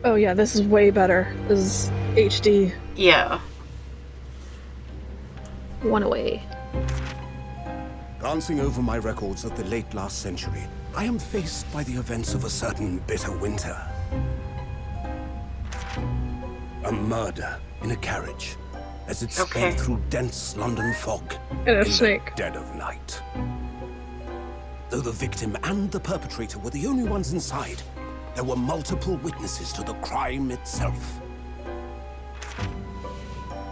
Oh yeah, this is way better. This is HD. Yeah. One away. Glancing over my records of the late last century, I am faced by the events of a certain bitter winter. A murder in a carriage, as it sped through dense London fog And a in snake. the dead of night. Though the victim and the perpetrator were the only ones inside, there were multiple witnesses to the crime itself.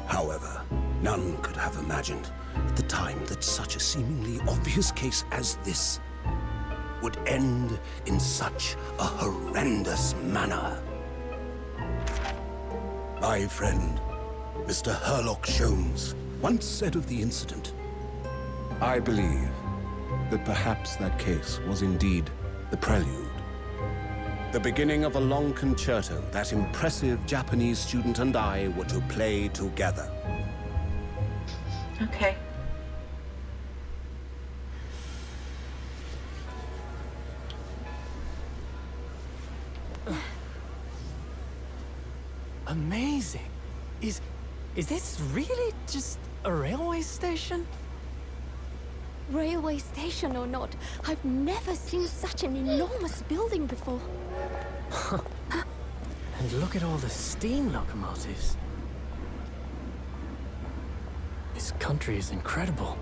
However, none could have imagined at the time that such a seemingly obvious case as this would end in such a horrendous manner. My friend, Mr. Herlock Sholmes, once said of the incident, "I believe that perhaps that case was indeed the prelude. The beginning of a long concerto that impressive Japanese student and I were to play together." Okay. Amazing. Is this really just a railway station? Railway station or not, I've never seen such an enormous building before. And look at all the steam locomotives. This country is incredible.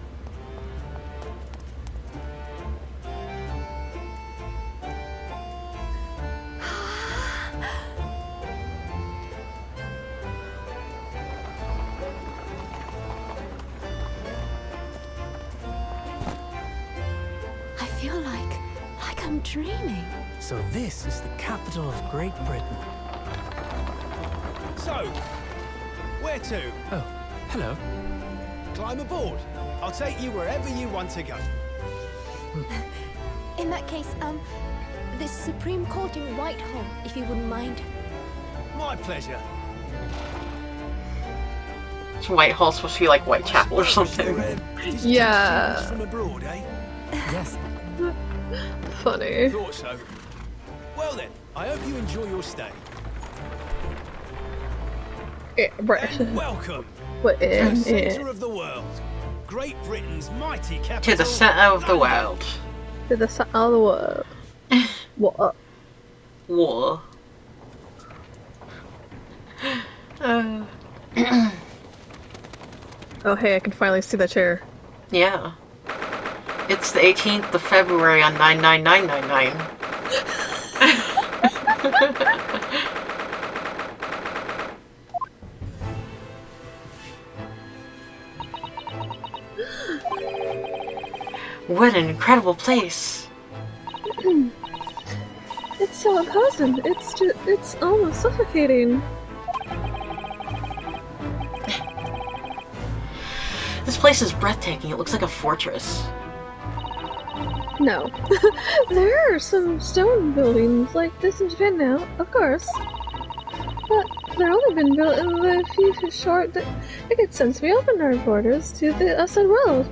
I feel like I'm dreaming. So this is the capital of Great Britain. So, where to? Oh, hello. Climb aboard. I'll take you wherever you want to go. In that case, the Supreme Court in Whitehall, if you wouldn't mind. My pleasure. Is Whitehall supposed to be like Whitechapel or something? Yeah. From abroad, eh? Yes. Funny. Thought so. Well then, I hope you enjoy your stay. Yeah, And welcome What to the in centre it? of the world, Great Britain's mighty To capital. the center of the world. To the side of the world. What? War. Oh hey, I can finally see the chair. Yeah. It's the 18th of February on 99999. What an incredible place. It's so imposing. It's almost suffocating. This place is breathtaking. It looks like a fortress. No. There are some stone buildings like this in Japan now, of course. But they've only been built in the few short decades since we opened our borders to the outside world.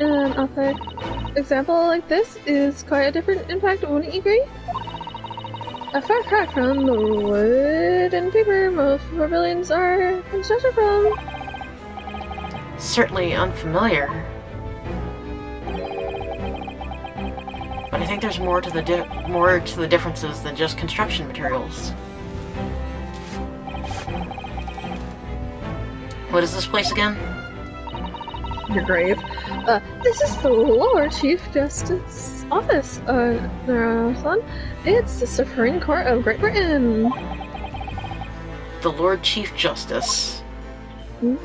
An authentic example like this is quite a different impact, wouldn't you agree? A far cry from the wood and paper most of our buildings are constructed from. Certainly unfamiliar. But I think there's more to the differences than just construction materials. What is this place again? Your grave. This is the Lord Chief Justice's office, son. It's the Supreme Court of Great Britain. The Lord Chief Justice. We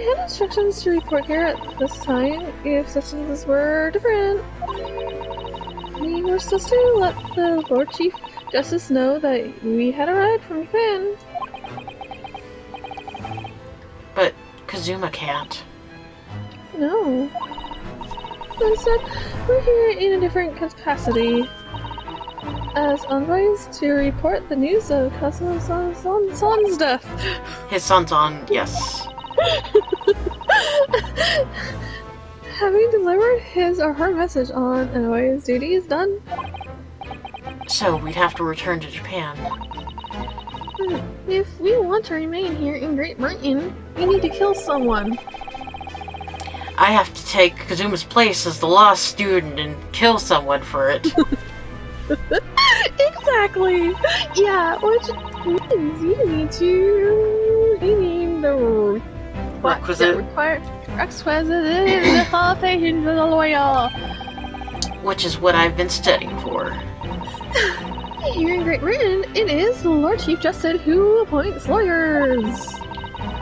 had instructions to report here at this time if substances were different. We were supposed to let the Lord Chief Justice know that we had arrived from Japan. But Kazuma can't. No. Instead, we're here in a different capacity. As envoys to report the news of Kazuma's son's death. His son's on, yes. Having delivered his or her message on an away's duty is done. So, we'd have to return to Japan. If we want to remain here in Great Britain, we need to kill someone. I have to take Kazuma's place as the lost student and kill someone for it. Exactly! Yeah, which means you need the Requisite. Requisite qualifications of the lawyer. Which is what I've been studying for. Here in Great Britain, it is the Lord Chief Justice who appoints lawyers.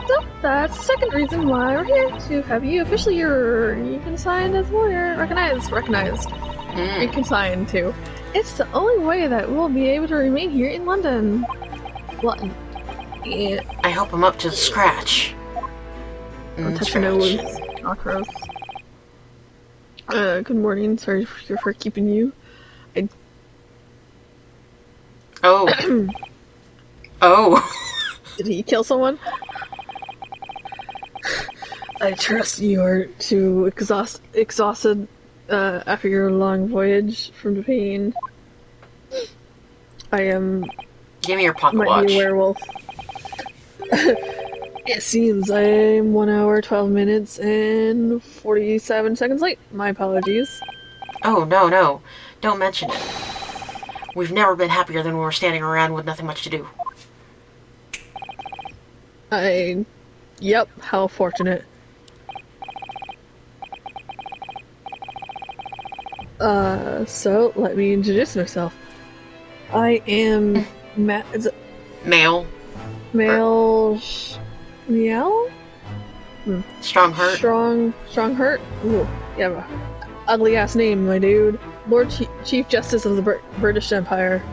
So that's the second reason why we're here, to have you officially you can sign as a lawyer. Recognized. You can sign too. It's the only way that we'll be able to remain here in London. Yeah. I hope I'm up to the scratch. Don't touch your nose, cockroach. Good morning. Sorry for keeping you. Oh. Oh. Did he kill someone? I trust you are too exhausted after your long voyage from Japan. I am. Give me your pocket Might watch. be a werewolf. It seems I'm 1 hour, 12 minutes, and 47 seconds late. My apologies. Oh, no. Don't mention it. We've never been happier than when we're standing around with nothing much to do. Yep, how fortunate. So, let me introduce myself. I am is it Male. male meow? Strong heart. Strong heart? Ooh, you have a ugly ass name, my dude. Lord Chief Justice of the British Empire.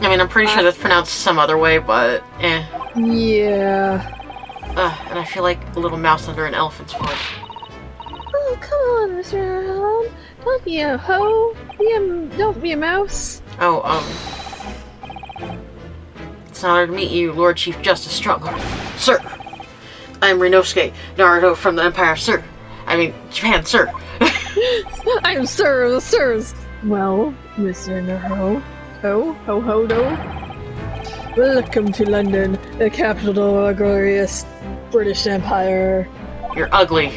I mean, I'm pretty sure that's pronounced some other way, but eh. Yeah. And I feel like a little mouse under an elephant's foot. Oh, come on, Mr. Helen. Don't be a hoe. Don't be a mouse. Oh, it's an honor to meet you, Lord Chief Justice Strongheart. Sir, I'm Rinosuke Naruto from the Empire, sir. I mean, Japan, sir. I am Sir of the Sirs. Well, Mr. Naruto. Ho-ho-do. Welcome to London, the capital of our glorious British Empire. You're ugly.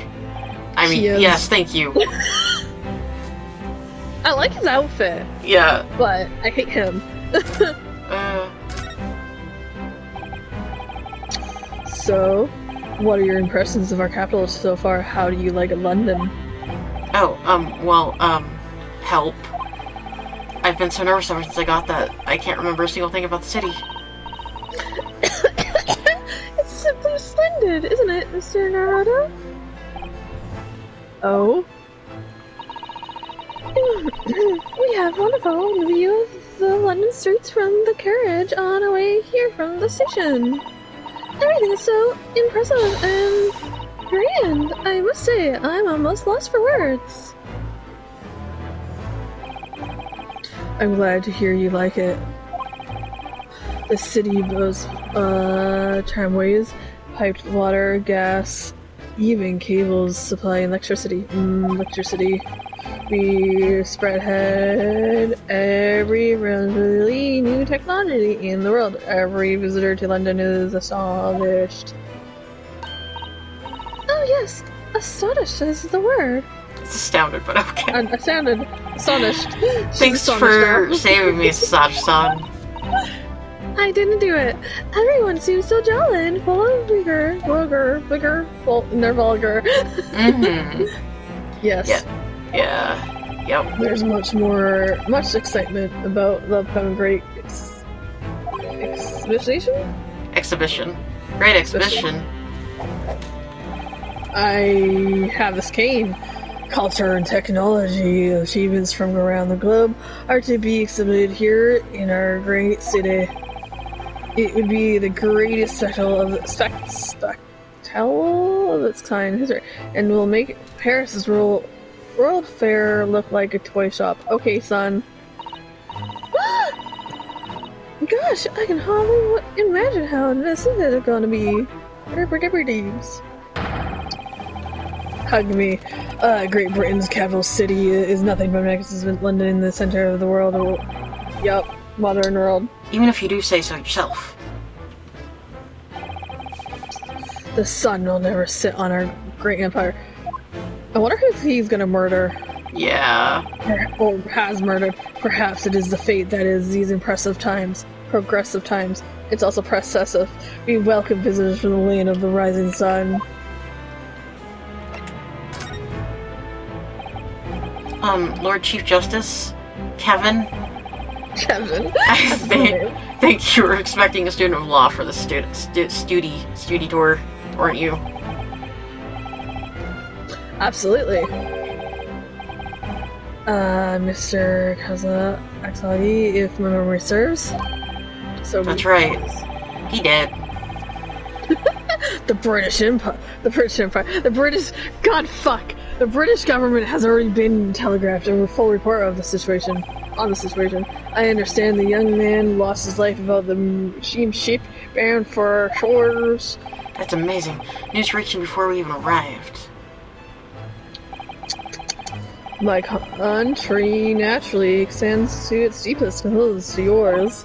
I mean, yes, thank you. I like his outfit. Yeah. But I hate him. So, what are your impressions of our capital so far? How do you like London? Help. I've been so nervous ever since I got that. I can't remember a single thing about the city. It's simply splendid, isn't it, Mr. Naruto? Oh? We have wonderful view of the London streets from the carriage on our way here from the station. Everything is so impressive and grand. I must say, I'm almost lost for words. I'm glad to hear you like it. The city boasts tramways, piped water, gas, even cables supplying electricity. Electricity. We spread every really new technology in the world. Every visitor to London is astonished. Oh yes, astonished is the word. It's astounded, but okay. Astonished. Thanks for saving me, Saj-san. I didn't do it. Everyone seems so jolly and full of vigor. They're vulgar. Yes. Yeah. Yep. There's much excitement about the upcoming great exhibition? Great exhibition. I have this cane. Culture and technology achievements from around the globe are to be exhibited here in our great city. It would be the greatest spectacle of its kind in history, and will make Paris's World Fair look like a toy shop. Okay, son. Gosh, I can hardly imagine how invasive it's gonna be. Hug me. Great Britain's capital city is nothing but magnificent London in the center of the world. Yup. modern world. Even if you do say so yourself. The sun will never sit on our great empire. I wonder who he's gonna murder. Yeah. Or has murdered. Perhaps it is the fate that is these progressive times. It's also processive. We welcome visitors from the land of the rising sun. Lord Chief Justice, Kevin. Kevin. I think you were expecting a student of law for the studi tour, weren't you? Absolutely. Mr. Kaza Aksali, if my memory serves. So that's right. He did. The British Empire. The British government has already been telegraphed a full report of the situation. I understand the young man lost his life about the machine ship bound for shores. That's amazing. News reached him before we even arrived. My country naturally extends to its deepest hills to yours.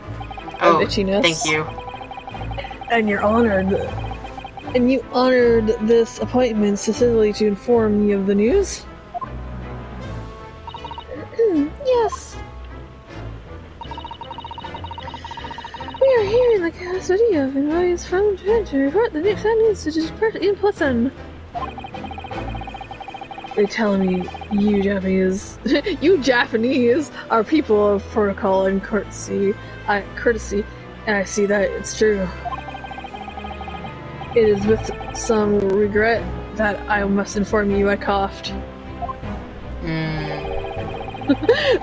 Oh, itchiness. thank you. And you honored this appointment specifically to inform me of the news? Yes. We are here in the custody of envoys from Japan to report the next news to depart in person. They tell me you Japanese are people of protocol and courtesy, and I see that it's true. It is with some regret that I must inform you I coughed.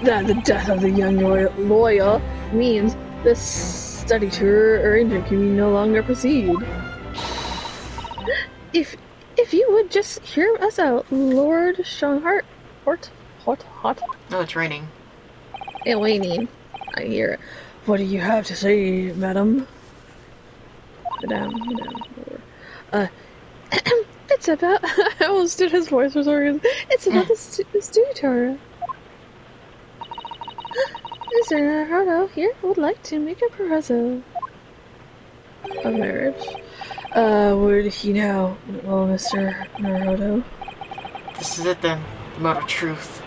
That the death of the young lawyer means this study tour arrangement can no longer proceed. If you would just hear us out, Lord Strongheart. Hot. Oh, it's raining. And raining. I hear it. What do you have to say, madam? Madame. It's about. I almost did his voice for some reason. It's about the study tour. Mr. Naruto here would like to make a proposal of marriage. Would he now? Well, Mr. Naruto. This is it then. The moment of truth.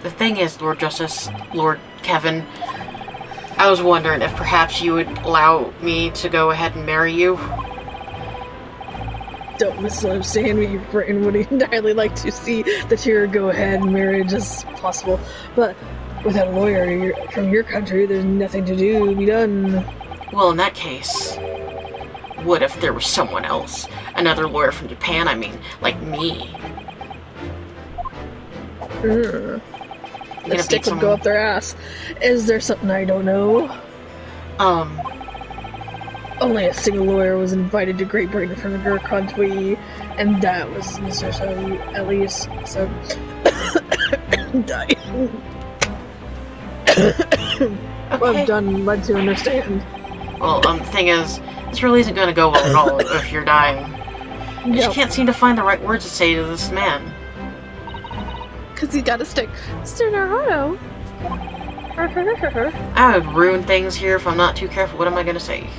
The thing is, Lord Justice, Lord Kevin, I was wondering if perhaps you would allow me to go ahead and marry you. Don't misunderstand me. Britain would entirely like to see the tour go ahead and marriage as possible, but without a lawyer from your country, there's nothing to be done. Well, in that case, what if there was someone else? Another lawyer from Japan, I mean, like me. The stick would go up their ass. Is there something I don't know? Only a single lawyer was invited to Great Britain from the country, and that was Mr. So, at least, so... died. Well, I've done led to understand. Well, the thing is, this really isn't gonna go well at all if you're dying. I just can't seem to find the right words to say to this man. Because he got a stick. Mr. Naruto. I would ruin things here if I'm not too careful. What am I gonna say?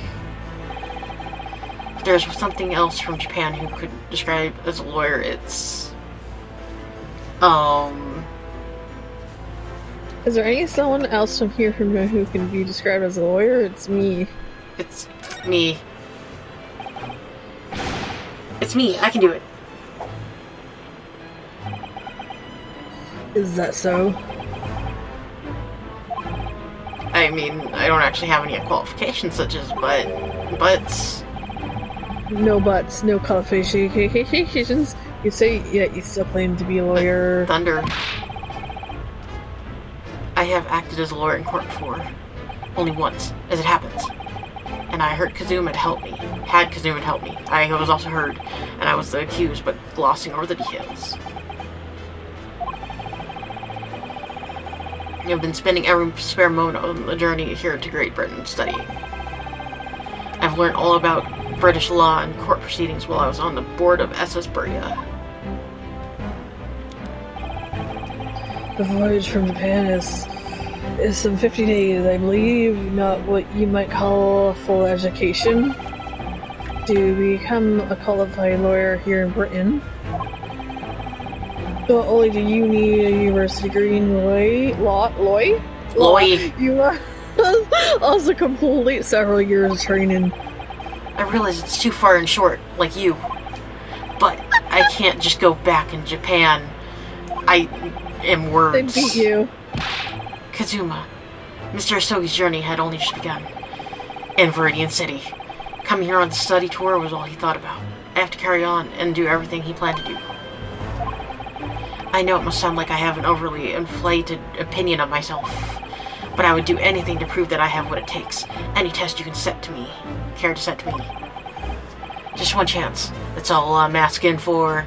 If there's something else from Japan who could describe as a lawyer, it's... Is there someone else from here who can be described as a lawyer? It's me. It's me. It's me. I can do it. Is that so? I mean, I don't actually have any qualifications such as buts. No buts, no qualifications. You say, yeah, you still claim to be a lawyer. Thunder. I have acted as a lawyer in court before. Only once, as it happens. And I heard Kazuma to help me. Had Kazuma to help me. I was also heard, and I was the accused, but glossing over the details. I've been spending every spare moment on the journey here to Great Britain studying. I've learned all about British law and court proceedings while I was on the board of SS Beria. The voyage from Japan is some 50 days, I believe, not what you might call a full education. To become a qualified lawyer here in Britain, not only do you need a university degree in law, you must also complete several years of training. I realize it's too far and short, like you. But I can't just go back in Japan. I am words. They beat you. Kazuma, Mr. Asogi's journey had only just begun. In Viridian City. Coming here on the study tour was all he thought about. I have to carry on and do everything he planned to do. I know it must sound like I have an overly inflated opinion of myself, but I would do anything to prove that I have what it takes. Any test you can care to set to me. Just one chance. That's all I'm asking for.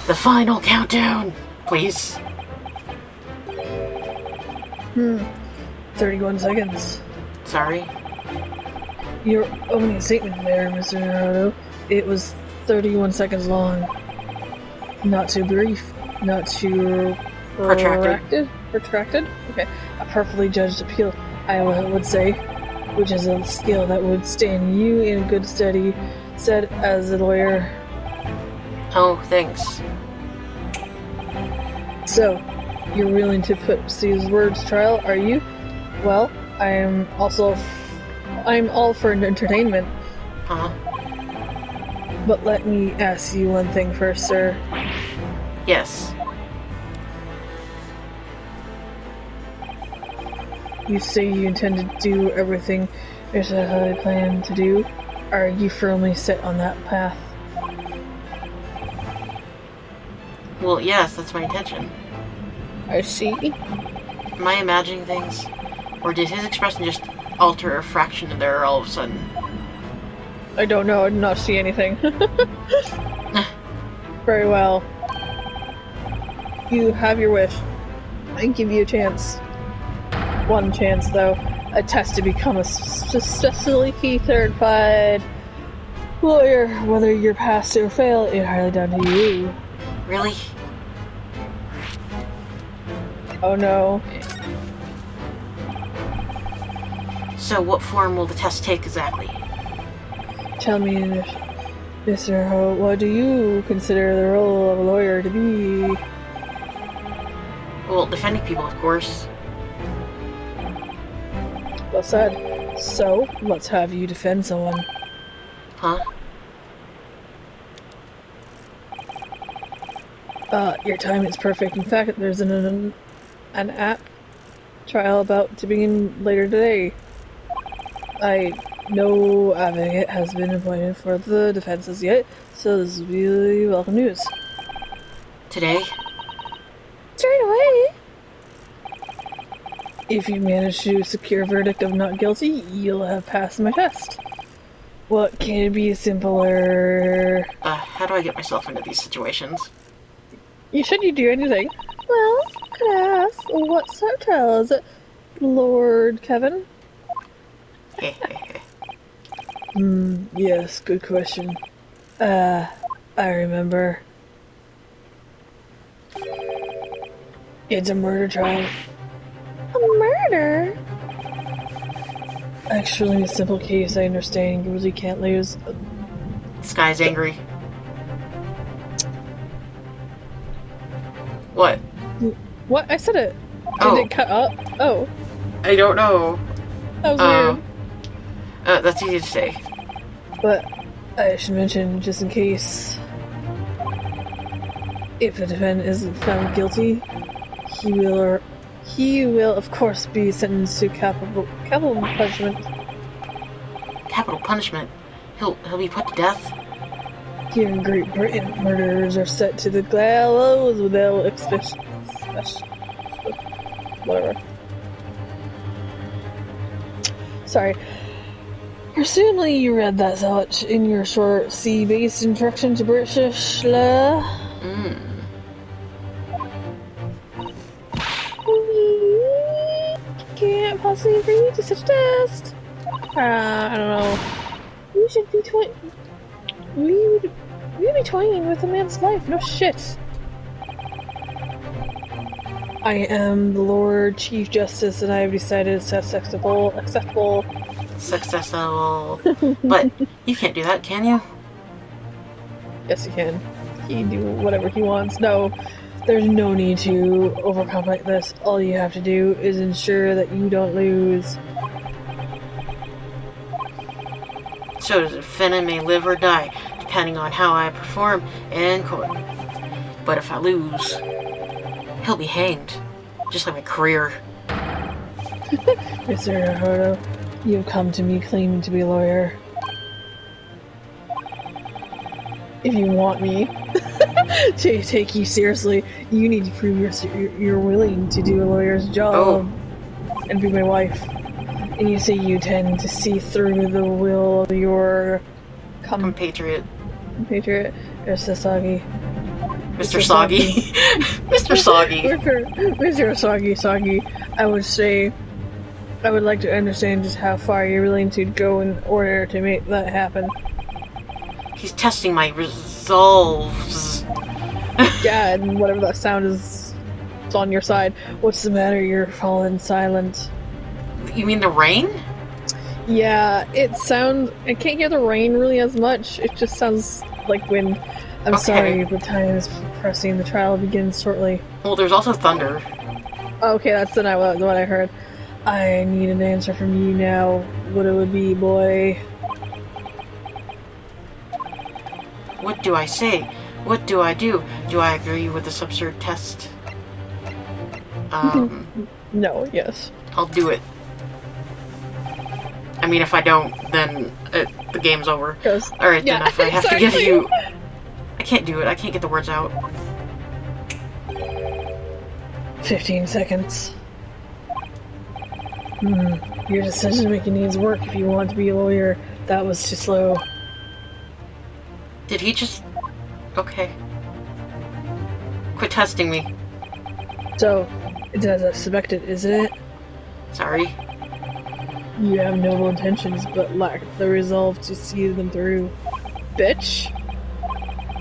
The final countdown, please. 31 seconds. Sorry? Your opening statement there, Mr. Naruto, it was 31 seconds long. Not too brief, not too protracted. Okay, a perfectly judged appeal, I would say, which is a skill that would stand you in good stead as a lawyer. Oh, thanks. So, you're willing to put these words to trial, are you? Well, I'm all for entertainment. Huh? But let me ask you one thing first, sir. Yes. You say you intend to do everything I plan to do. Are you firmly set on that path? Well, yes, that's my intention. I see. Am I imagining things? Or did his expression just alter a fraction of there all of a sudden? I don't know, I did not see anything. Very well. You have your wish. I give you a chance. One chance, though. A test to become a successfully certified lawyer. Whether you're pass or fail, it's entirely down to you. Really? Oh no. So what form will the test take exactly? Tell me, Mr. Ho, what do you consider the role of a lawyer to be? Well, defending people, of course. Well said. So, let's have you defend someone. Huh? Your timing is perfect. In fact, there's an app trial about to begin later today. No advocate has been appointed for the defenses yet, so this is really welcome news. Today? Straight away! If you manage to secure a verdict of not guilty, you'll have passed my test. What can be simpler? How do I get myself into these situations? You shouldn't do anything. Well, could I ask, what sort of trial is it, Lord Kevin? Yes, good question. I remember. It's a murder trial. A murder? Actually, a simple case, I understand. You really can't lose. This guy's angry. What? What? I said it. Oh. Did it cut up? Oh. I don't know. That was weird. That's easy to say. But I should mention, just in case, if the defendant isn't found guilty, he will of course be sentenced to capital punishment. Capital punishment? He'll be put to death? Here in Great Britain, murderers are set to the gallows without whatever. Sorry. Presumably you read that such in your short sea-based introduction to British law. We can't possibly agree to such a test. I don't know. We should be we'd be toying with a man's life, no shit. I am the Lord Chief Justice, and I have decided it's acceptable. Successful. But you can't do that, can you? Yes, he can. He can do whatever he wants. No, there's no need to overcome like this. All you have to do is ensure that you don't lose. So the defendant may live or die, depending on how I perform in court. But if I lose, he'll be hanged. Just like my career. Mr. Naruto, you've come to me claiming to be a lawyer. If you want me to take you seriously, you need to prove you're willing to do a lawyer's job and be my wife. And you say you tend to see through the will of your Compatriot. Mr. Sasagi. Mr. Soggy. Mr. Soggy. Mr. Soggy. I would say, I would like to understand just how far you're willing to go in order to make that happen. He's testing my resolves. Yeah, and whatever that sound is, it's on your side. What's the matter? You're fallen silent. You mean the rain? Yeah, it sounds... I can't hear the rain really as much. It just sounds like wind. I'm sorry, the time is pressing. The trial begins shortly. Well, there's also thunder. Okay, that's the what I heard. I need an answer from you now. What it would be, boy. What do I say? What do I do? Do I agree with this absurd test? No, yes. I'll do it. I mean, if I don't, then the game's over. Alright, then if I have to give you... I can't do it. I can't get the words out. 15 seconds. Your decision-making needs work if you want to be a lawyer. That was too slow. Did he just... Okay. Quit testing me. So, it's as expected, isn't it? Sorry. You have noble intentions, but lack the resolve to see them through. Bitch!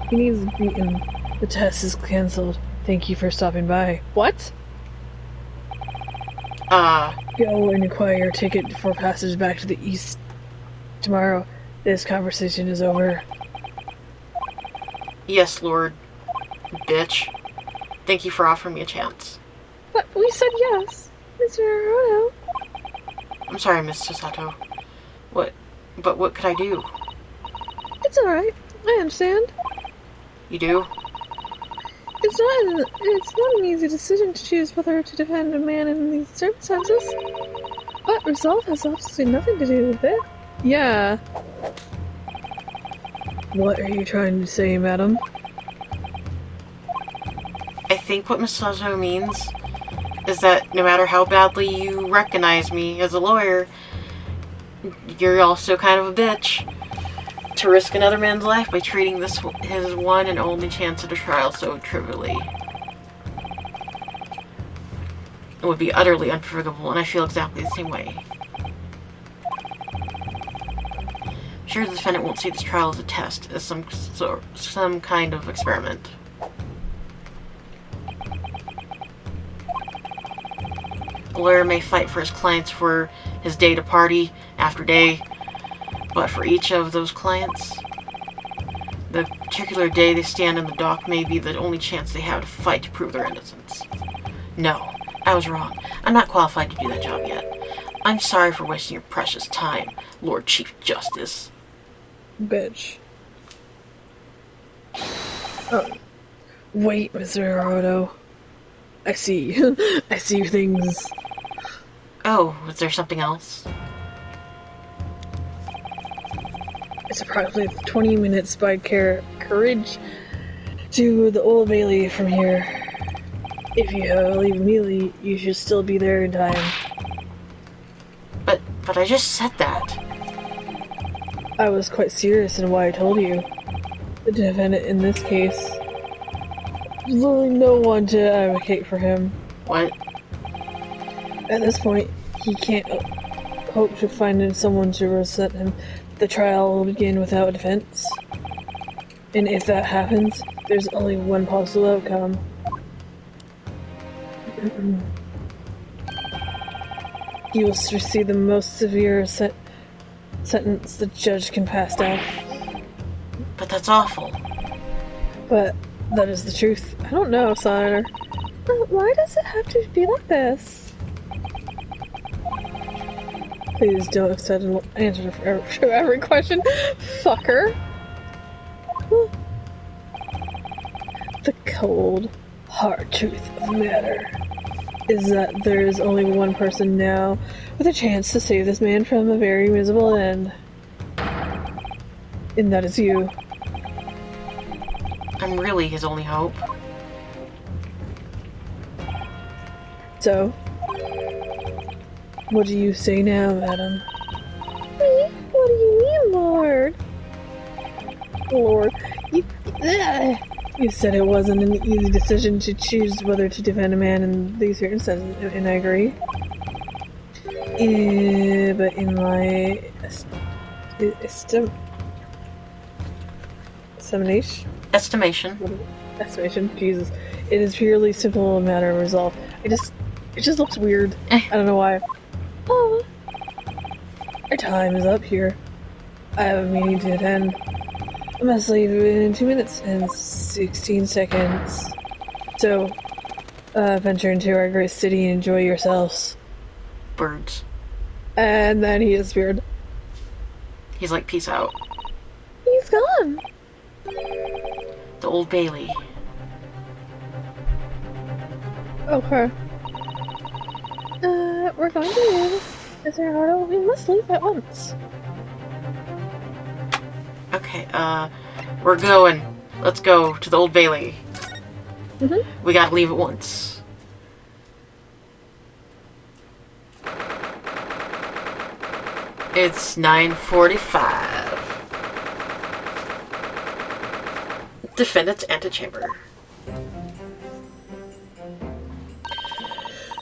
He needs beaten. The test is cancelled. Thank you for stopping by. What? Go and acquire your ticket for passage back to the east tomorrow. This conversation is over. Yes, Lord. Bitch. Thank you for offering me a chance. But we said yes, Mr. Naruto. I'm sorry, Miss Sasato. But what could I do? It's alright. I understand. You do? It's not an easy decision to choose whether to defend a man in these circumstances. But resolve has absolutely nothing to do with it. Yeah. What are you trying to say, madam? I think what Miss Sasato means is that no matter how badly you recognize me as a lawyer, you're also kind of a bitch. To risk another man's life by treating this his one and only chance at a trial so trivially. It would be utterly unforgivable, and I feel exactly the same way. I'm sure the defendant won't see this trial as a test, as some kind of experiment. A lawyer may fight for his clients for his day to party after day, but for each of those clients, the particular day they stand in the dock may be the only chance they have to fight to prove their innocence. No, I was wrong. I'm not qualified to do that job yet. I'm sorry for wasting your precious time, Lord Chief Justice. Bitch. Oh. Wait, Mr. Naruto. I see. I see things. Oh, is there something else? It's approximately 20 minutes by carriage to the Old Bailey from here. If you leave immediately, you should still be there in time. But I just said that. I was quite serious in why I told you. The defendant in this case, there's literally no one to advocate for him. What? At this point, he can't hope to find someone to represent him. The trial will begin without defense. And if that happens, there's only one possible outcome. You will receive the most severe sentence the judge can pass down. But that's awful. But that is the truth. I don't know, sire. Why does it have to be like this? Please don't accept an answer for every question. Fucker. The cold, hard truth of the matter is that there is only one person now with a chance to save this man from a very miserable end. And that is you. I'm really his only hope. So, what do you say now, madam? Me? What do you mean, Lord? Lord, you said it wasn't an easy decision to choose whether to defend a man in these circumstances, and I agree. But in my estimation, Jesus, it is purely simple a matter of resolve. It just looks weird. I don't know why. Oh, our time is up here. I have a meeting to attend. I must leave in 2 minutes and 16 seconds. So, venture into our great city and enjoy yourselves. Birds. And then he disappeared. He's like, peace out. He's gone. The Old Bailey. Okay. We're going to leave. Is there an order? We must leave at once. Okay, we're going. Let's go to the Old Bailey. We gotta leave at once. It's 9:45. Defendant's antechamber.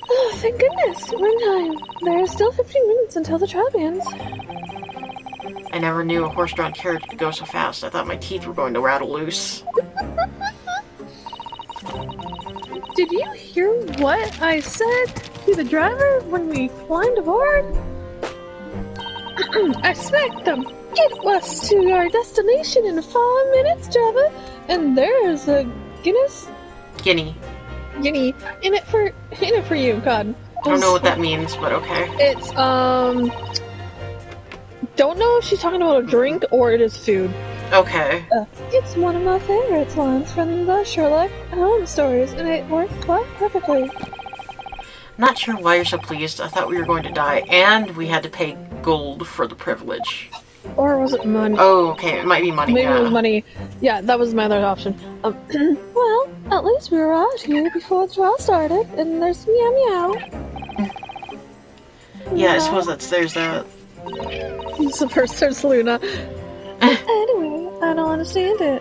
Oh, thank goodness. We're in time. There's still 15 minutes until the trial begins. I never knew a horse-drawn carriage could go so fast. I thought my teeth were going to rattle loose. Did you hear what I said to the driver when we climbed aboard? I expect them. Get us to our destination in 5 minutes, driver. And there's a Guinea. Guinea in it for you, God. I don't know what that means, but okay. It's don't know if she's talking about a drink or it is food. Okay. It's one of my favorites lines from the Sherlock Holmes stories, and it worked quite perfectly. Not sure why you're so pleased. I thought we were going to die, and we had to pay gold for the privilege. Or was it money? Oh, okay. It might be money. Maybe it was money. Yeah, that was my other option. Well, at least we were out here before the trial started, and there's meow meow. Yeah, I suppose there's that. So first there's Luna. Anyway, I don't understand it.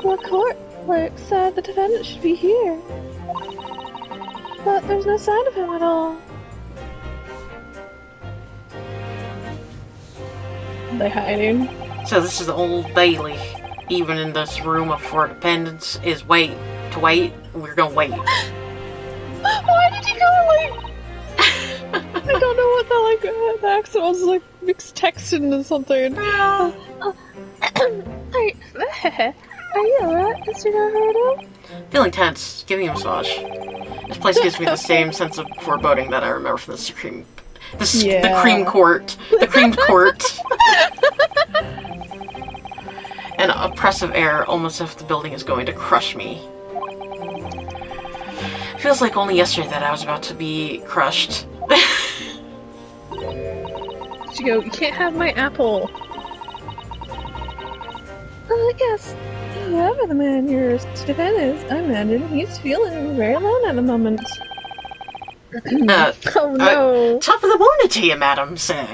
The court clerk said the defendant should be here. But there's no sign of him at all. They hiding. So this is the Old Bailey. Even in this room of four dependents is wait. We're gonna wait. Why did you go like? I don't know what the accent was, like mixed Texan or something. Are you alright, Mr. Naruto? Feeling tense. Give me a massage. This place gives me the same sense of foreboding that I remember from the cream court. The cream court. An oppressive air, almost as if the building is going to crush me. Feels like only yesterday that I was about to be crushed. She go, you can't have my apple. Yes. Whoever the man you're to defend is, I imagine he's feeling very alone at the moment. Oh no. Top of the morning to you, madam, sir.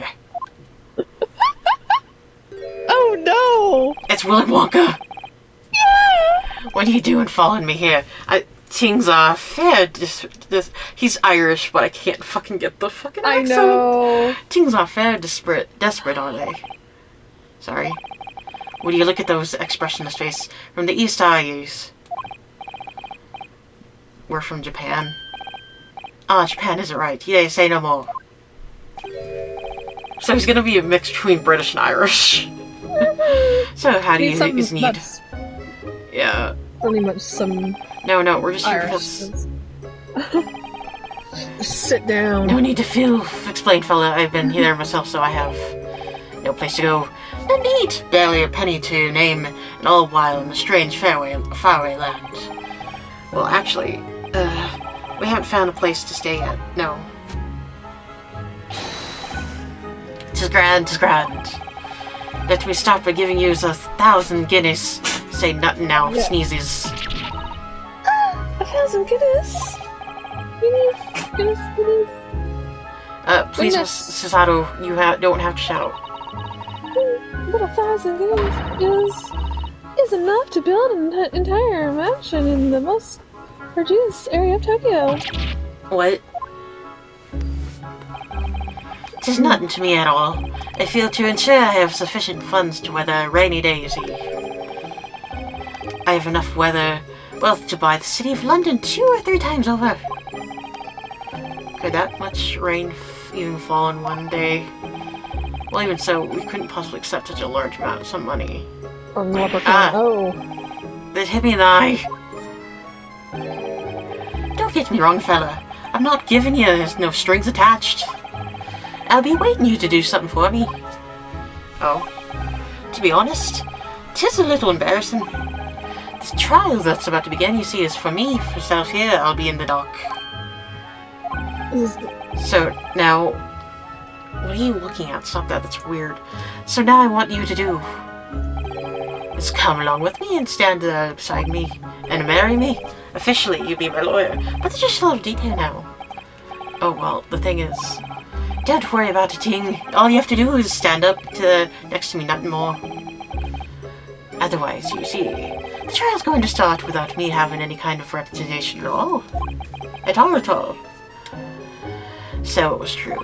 Oh no! It's Willy Wonka. Yeah! What are you doing following me here? Things are fair. He's Irish, but I can't fucking get the fucking accent. I know. Things are fair desperate, aren't they? Sorry. Would you look at those expressionless face from the East Isles? we're from Japan. Ah, Japan isn't right. Yay, say no more. So he's gonna be a mix between British and Irish. So how do you is need? That's Yeah. pretty much some No, we're just here Irish. because... Sit down. No need to explain, fella. I've been here myself, so I have no place to go. No need. Barely a penny to name, and all while in a strange faraway land. Well, actually, we haven't found a place to stay yet. No. 'Tis grand, 'tis grand. Let me start by giving you 1,000 guineas. Say nothing now, Yeah. sneezes. 1,000 guineas. Guineas. Please, Miss Sasato, you don't have to shout. But 1,000 guineas is enough to build an entire mansion in the most produced area of Tokyo. What? 'Tis nothing to me at all. I feel to ensure I have sufficient funds to weather a rainy day, you see. I have enough wealth to buy the city of London 2 or 3 times over. Could that much rain even fall in one day? Well, even so, we couldn't possibly accept such a large amount of some money. On the leprechaun. Oh. That hit me in the eye. Don't get me wrong, fella. I'm not giving you no strings attached. I'll be waiting you to do something for me. Oh. To be honest, 'tis a little embarrassing. This trial that's about to begin, you see, is for me. For myself here, I'll be in the dock. So, now... What are you looking at? Stop that, that's weird. So now I want you to do... is come along with me and stand beside me and marry me. Officially, you be my lawyer. But there's just a little detail now. Oh, well, the thing is... Don't worry about a thing. All you have to do is stand up next to me, nothing more. Otherwise, you see, the trial's going to start without me having any kind of representation at all. At all. So it was true.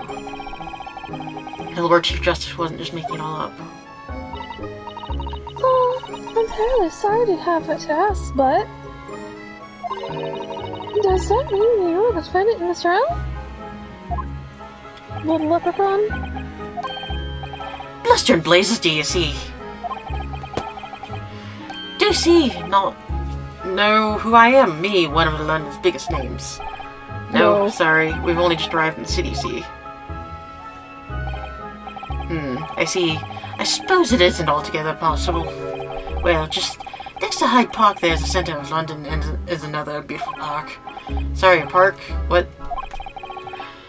The Lord Chief Justice wasn't just making it all up. Oh, I'm terribly sorry to have it to ask, but... Does that mean you're the defendant in this trial? Little leprechaun? Bluster and blazes, do you see? Do you see? Not know who I am? Me, one of London's biggest names. No, sorry. We've only just arrived in the city, see? I see. I suppose it isn't altogether possible. Well, just next to Hyde Park there's the centre of London and is another beautiful park. Sorry, a park? What?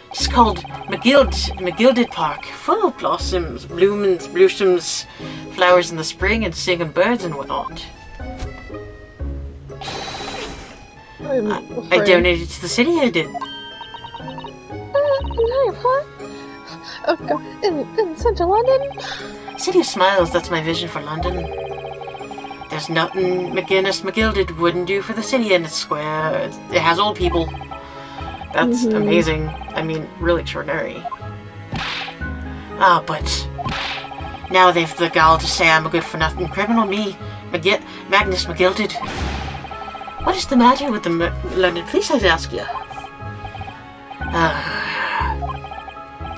It's called McGilded Park, full of blossoms, blossoms, flowers in the spring, and singing birds and whatnot. I donated to the city, I did. Entire park? Oh god, in central London? City of Smiles, that's my vision for London. There's nothing McGilded wouldn't do for the city, and it's square. It has old people. That's amazing. I mean, really extraordinary. But now they've the gall to say I'm a good-for-nothing criminal, me, Magnus McGilded. What is the matter with the London police, I ask you?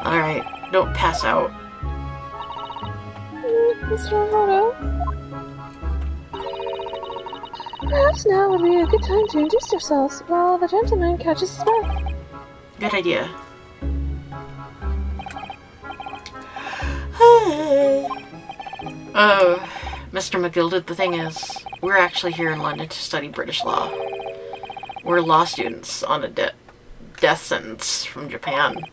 Alright, don't pass out. Mr. Roto? Perhaps now would be a good time to introduce yourselves while the gentleman catches his breath. Good idea. Mr. McGilded, the thing is, we're actually here in London to study British law. We're law students on a death sentence from Japan.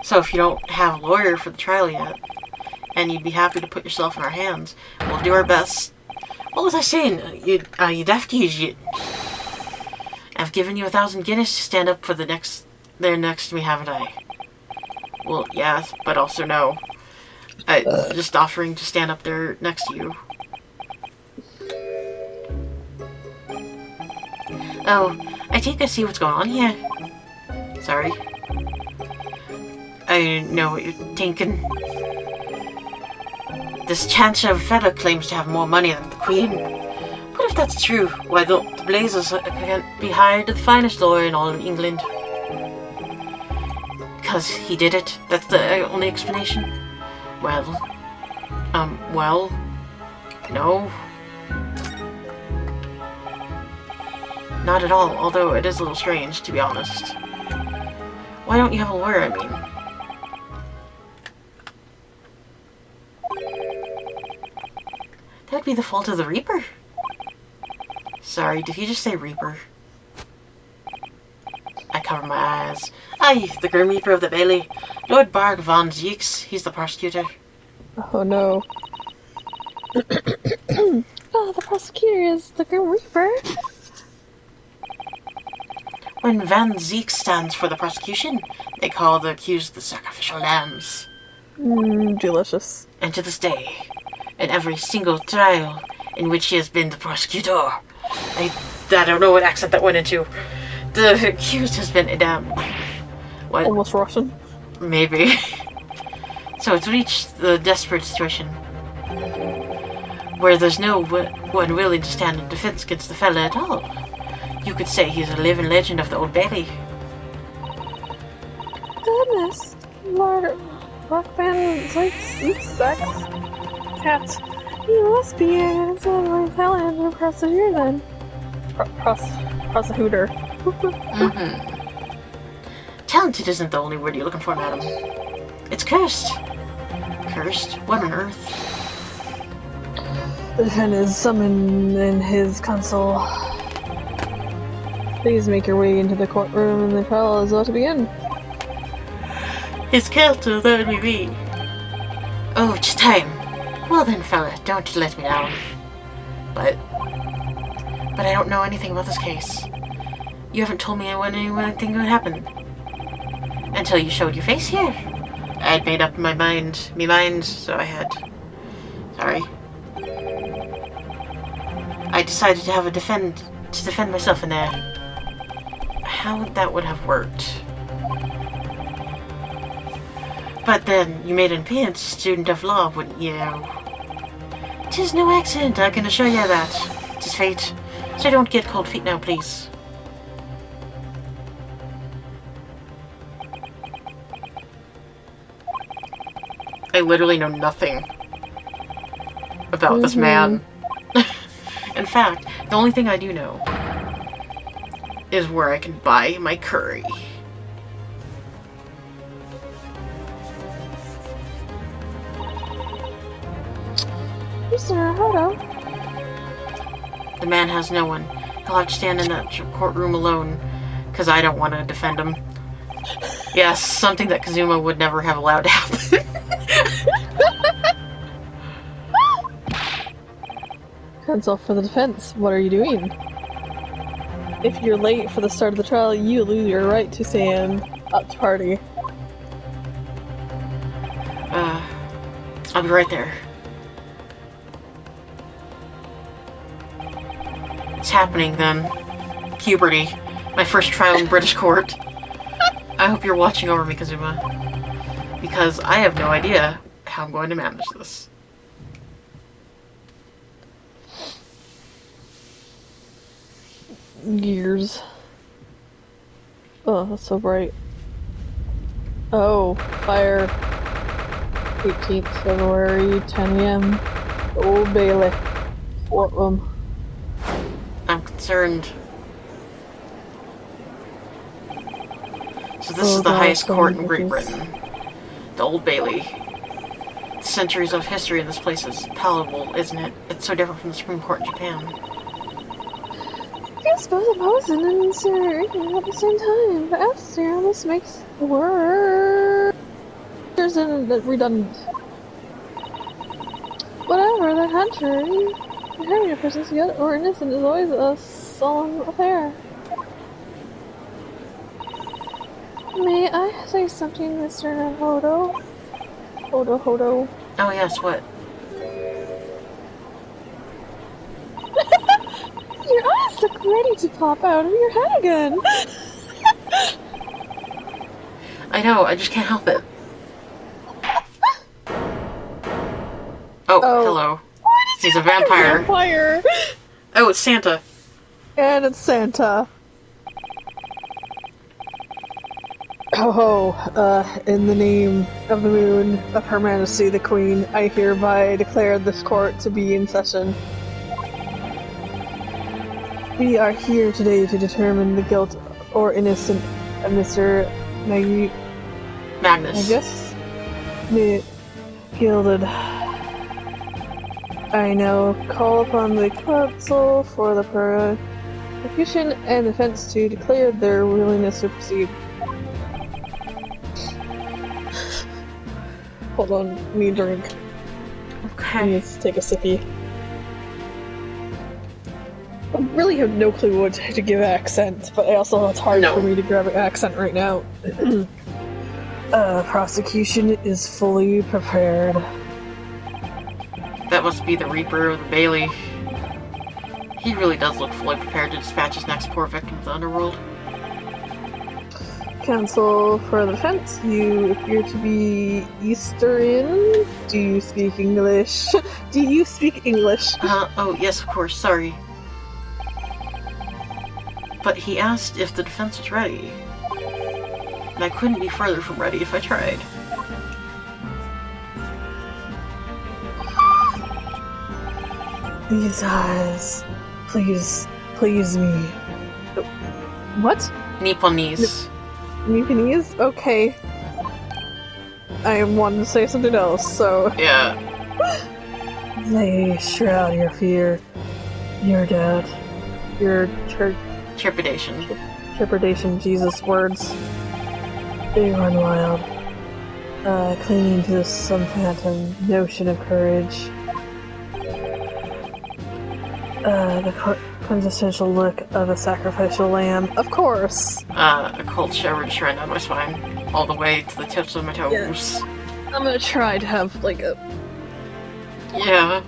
So if you don't have a lawyer for the trial yet, and you'd be happy to put yourself in our hands, we'll do our best. What was I saying? You'd have to use it. I've given you 1,000 guineas to stand up for next to me, haven't I? Well, yeah, but also no. Just offering to stand up there next to you. Oh, I think I see what's going on here. Sorry. I know what you're thinking. This Chancellor Feather claims to have more money than the Queen. But if that's true, why the blazes can't be hired to the finest lawyer in all of England. Because he did it. That's the only explanation. Well, no. Not at all, although it is a little strange, to be honest. Why don't you have a lawyer, I mean? That'd be the fault of the Reaper. Sorry, did he just say Reaper? I cover my eyes. Aye, the Grim Reaper of the Bailey. Lord Barg von Zeeks, he's the prosecutor. Oh no. Oh, the prosecutor is the Grim Reaper. When Van Zeek stands for the prosecution, they call the accused the sacrificial lambs. Delicious. And to this day, in every single trial in which he has been the prosecutor, I don't know what accent that went into, the accused has been what? Almost Russian. Maybe. So it's reached the desperate situation where there's no one willing to stand in defense against the fella at all. You could say he's a living legend of the Old Bailey. Goodness, Lord Rock Band sex cat. You must be an excellent talent prosecutor then. Prosecutor. Talented isn't the only word you're looking for, madam. It's cursed. Cursed? What on earth? The defendant is summoned in his console. Please make your way into the courtroom and the trial is about to begin. His counsel, that would be me. Oh, it's time. Well then, fella, don't let me down. But I don't know anything about this case. You haven't told me when anything would happen. Until you showed your face here. I had made up my mind, so I had. Sorry. I decided to have to defend myself in there. How that would have worked. But then, you made an appearance, student of law, wouldn't you? 'Tis no accident, I can assure you that. 'Tis fate. So don't get cold feet now, please. I literally know nothing about this man. In fact, the only thing I do know is where I can buy my curry. Mr. Hodo. The man has no one. He'll have to stand in that courtroom alone, because I don't want to defend him. Yes, something that Kazuma would never have allowed to happen. Counsel for the defense, what are you doing? If you're late for the start of the trial, you lose your right to stand up to party. I'll be right there. It's happening then. Puberty. My first trial in British court. I hope you're watching over me, Kazuma. Because I have no idea how I'm going to manage this. Years. Oh, that's so bright. Oh, fire. 18th February, 10 a.m. Old Bailey. Courtroom. I'm concerned. So this is the highest court in Great Britain. The Old Bailey. Centuries of history in this place is palatable, isn't it? It's so different from the Supreme Court in Japan. I suppose opposing and incinerating at the same time. The atmosphere almost makes the words redundant. Whatever, the hunter, having a person's guilt or innocent is always a solemn affair. May I say something, Mr. Hodo? Hodo. Oh yes, what? Your eyes look ready to pop out of your head again. I know, I just can't help it. Oh, hello. What is He's a vampire. Oh, it's Santa. And it's Santa. In the name of the moon, of Her Majesty the Queen, I hereby declare this court to be in session. We are here today to determine the guilt or innocence of Mr. Magnus. The gilded. I now call upon the counsel for the prosecution and defense to declare their willingness to proceed. Hold on, need a drink. Okay. Let's take a sippy. I really have no clue what to give accent, but it's hard for me to grab an accent right now. Prosecution is fully prepared. That must be the Reaper of the Bailey. He really does look fully prepared to dispatch his next poor victim of the underworld. Counsel for the defense, you appear to be Eastern. Do you speak English? Do you speak English? Oh, yes, of course, sorry. But he asked if the defense was ready. And I couldn't be further from ready if I tried. These eyes, please me. What? Nipponese. Nipponese? Okay. I wanted to say something else, so... Yeah. They shroud your fear, your doubt, your Trepidation. trepidation, Jesus words. They run wild, clinging to some phantom notion of courage. The quintessential look of a sacrificial lamb, of course. A cold shiver just ran down my spine, all the way to the tips of my toes. Yeah. I'm gonna try to have, like, a... Yeah.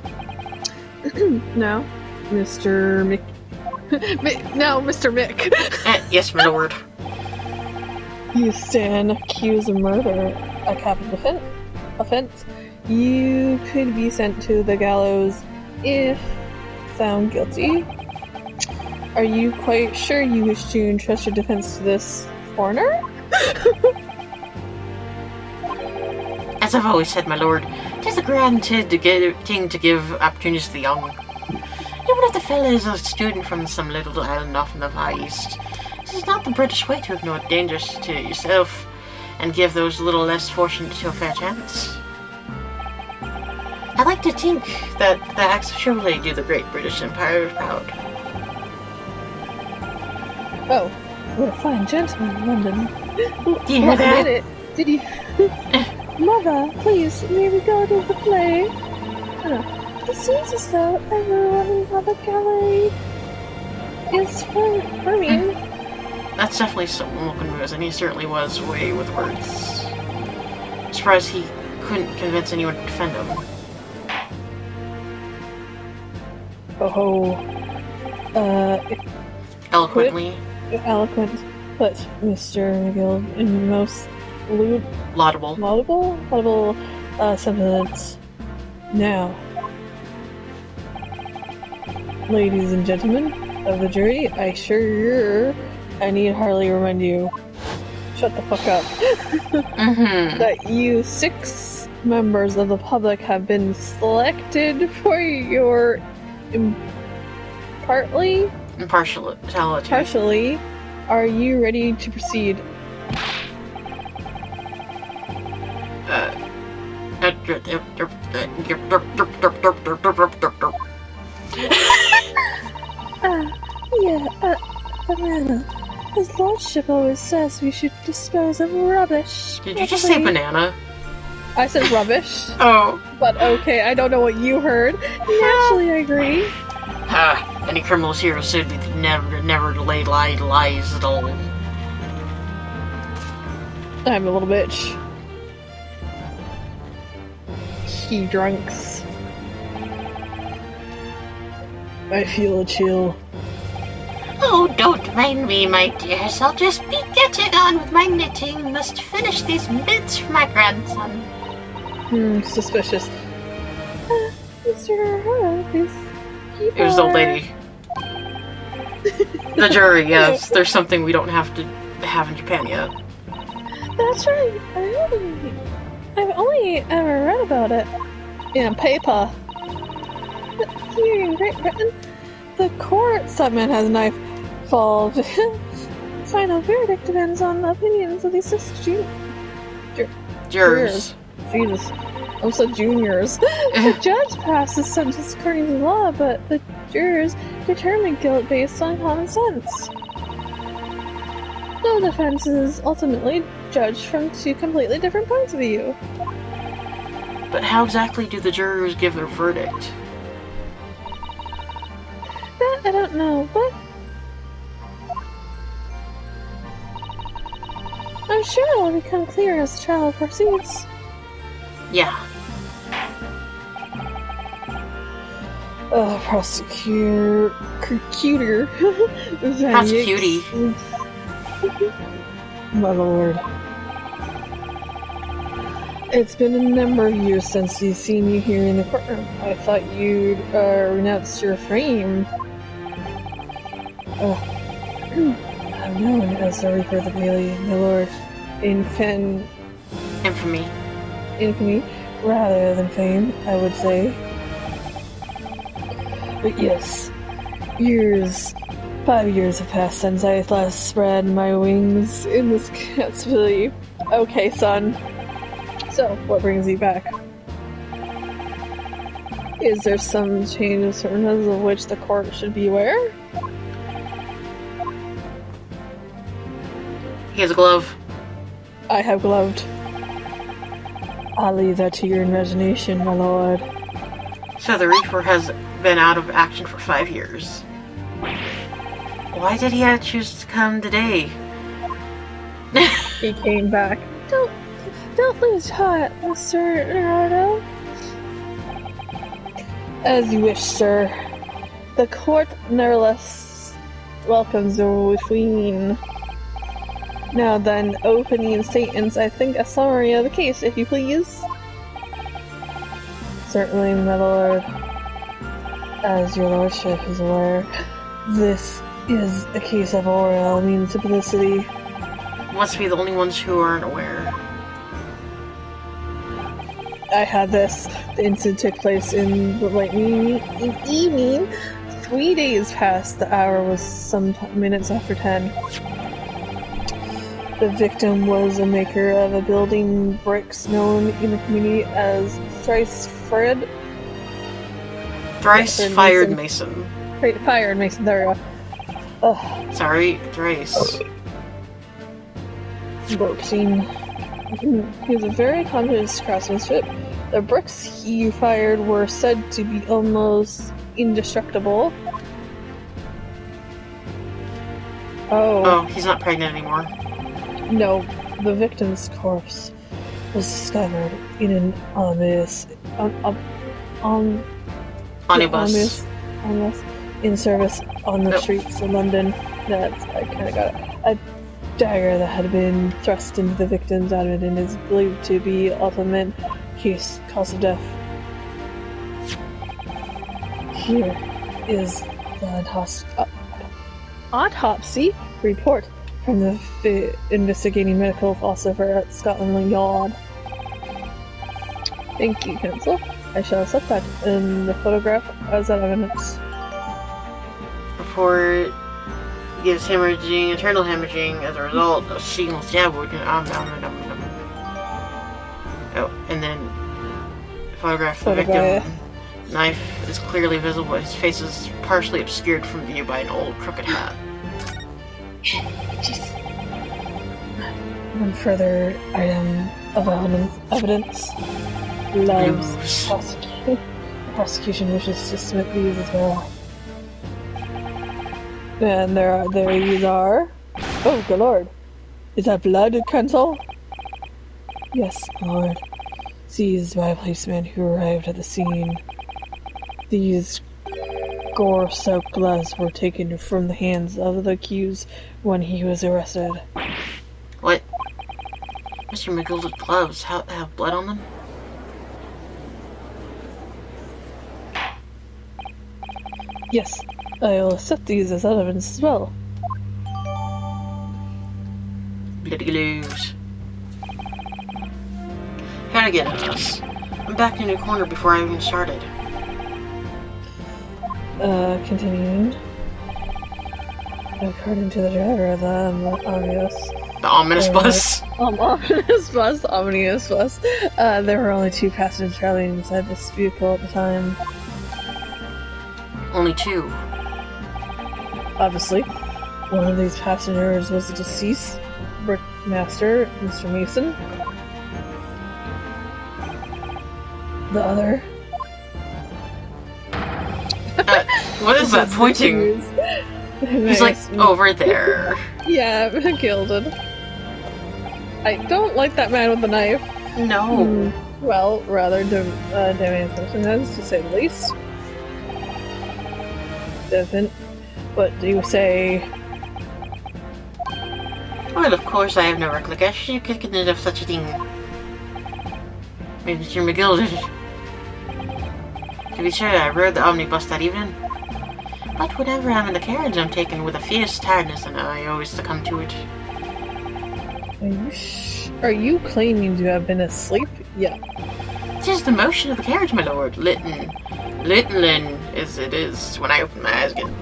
Now, Mr. Mick... Now, Mr. Mick. Yes, my lord. You stand accused of murder, a capital offense. You could be sent to the gallows if found guilty. Are you quite sure you wish to entrust your defense to this foreigner? As I've always said, my lord, 'tis a grand thing to give opportunities to the young. Even if the fellow is a student from some little island off in the far east, it is not the British way to ignore dangers to yourself and give those a little less fortunate to a fair chance. I like to think that the acts of chivalry do the great British Empire proud. Oh, what a fine gentleman in London. Do you hear that? Did it? Did you? Mother, please, may we go to the play? It seems as though everyone in the gallery is for me. That's definitely someone looking moves, and he certainly was way with words. I'm surprised he couldn't convince anyone to defend him. Eloquently. Eloquent, but Mr. McGill in most laudable sentiments. Now, ladies and gentlemen of the jury, I need hardly remind you, shut the fuck up, that you 6 members of the public have been selected for your partially. Are you ready to proceed? Banana. His lordship always says we should dispose of rubbish. Did you just say banana? I said rubbish. Oh. But okay, I don't know what you heard. Naturally, I agree. Any criminals here will soon be never to lay lies at all. I'm a little bitch. He drunks. I feel a chill. Oh, don't mind me, my dears. I'll just be getting on with my knitting. Must finish these bits for my grandson. Suspicious. Mr. Please keep It was the old lady. The jury, yes. There's something we don't have to have in Japan yet. That's right. I've only ever read about it in paper. But here in Great Britain, the court subman has a knife involved. Final verdict depends on the opinions of these six Jurors. Jesus. Also juniors. The judge passes sentence according to law, but the jurors determine guilt based on common sense. No defense is ultimately judged from two completely different points of view. But how exactly do the jurors give their verdict? That I don't know, but I'm sure it will become clear as the trial proceeds. Yeah. Prosecutor. Prosecuty. My lord. It's been a number of years since he's seen you here in the courtroom. I thought you'd renounced your fame. I'm known as the Reaper of the Daily, my lord. Infamy. Infamy, rather than fame, I would say. But yes, 5 years have passed since I last spread my wings in this captivity. Okay, son. So, what brings you back? Is there some change of circumstances of which the court should be aware? He has a glove. I have gloved. I'll leave that to your imagination, my lord. So the Reaper has been out of action for 5 years. Why did he choose to come today? He came back. Don't lose heart, Mr. Naruto. As you wish, sir. The court nevertheless welcomes the queen. Now then, opening statements, I think a summary of the case, if you please. Certainly, my lord. As your lordship is aware, this is a case of royal municipality. Must be the only ones who aren't aware. I had this. The incident took place in the late evening. 3 days past. The hour was some minutes after 10. The victim was a maker of a building bricks known in the community as Thrice Fired Mason. Fired Mason, there we go. Sorry, Thrice. Boxing. He was a very accomplished craftsmanship. The bricks he fired were said to be almost indestructible. Oh, he's not pregnant anymore. No, the victim's corpse was discovered in an omnibus in service on the streets of London. I kind of got it. A dagger that had been thrust into the victim's abdomen is believed to be ultimate cause of death. Here is the autopsy report from the investigating medical officer at Scotland Yard. Thank you, Counsel. I shall accept that in the photograph as evidence. Report gives hemorrhaging, internal hemorrhaging as a result of single stab wound. Oh, and then photograph of the victim. Knife is clearly visible. His face is partially obscured from view by an old crooked hat. Jeez. One further item of evidence. Loves prosecution. The prosecution wishes to submit these as well. And there these are. Oh, good lord. Is that blood, Counsel? Yes, lord. Seized by a policeman who arrived at the scene. These gore-soaked gloves were taken from the hands of the accused when he was arrested. What? Mr. McGilded gloves have blood on them? Yes, I'll accept these as evidence as well. Bloody lose. Hannigan us. I'm back in a corner before I even started. Continuing. According to the driver of the Ominous bus. Omnibus bus. There were only 2 passengers traveling inside this vehicle at the time. Only 2. Obviously, one of these passengers was the deceased brickmaster, Mr. Mason. The other. What is that pointing? He's like, over there. Yeah, gilded. I don't like that man with the knife. No. Well, rather damning circumstances, to say the least. Different. What do you say? Well, of course, I have no recollection of such a thing. Maybe Mr. McGill did it. To be sure, I rode the omnibus that evening. But whenever I'm in the carriage, I'm taken with a fierce tiredness, and I always succumb to it. Are you claiming to have been asleep? Yeah. It is the motion of the carriage, my lord. Littling as it is when I open my eyes again.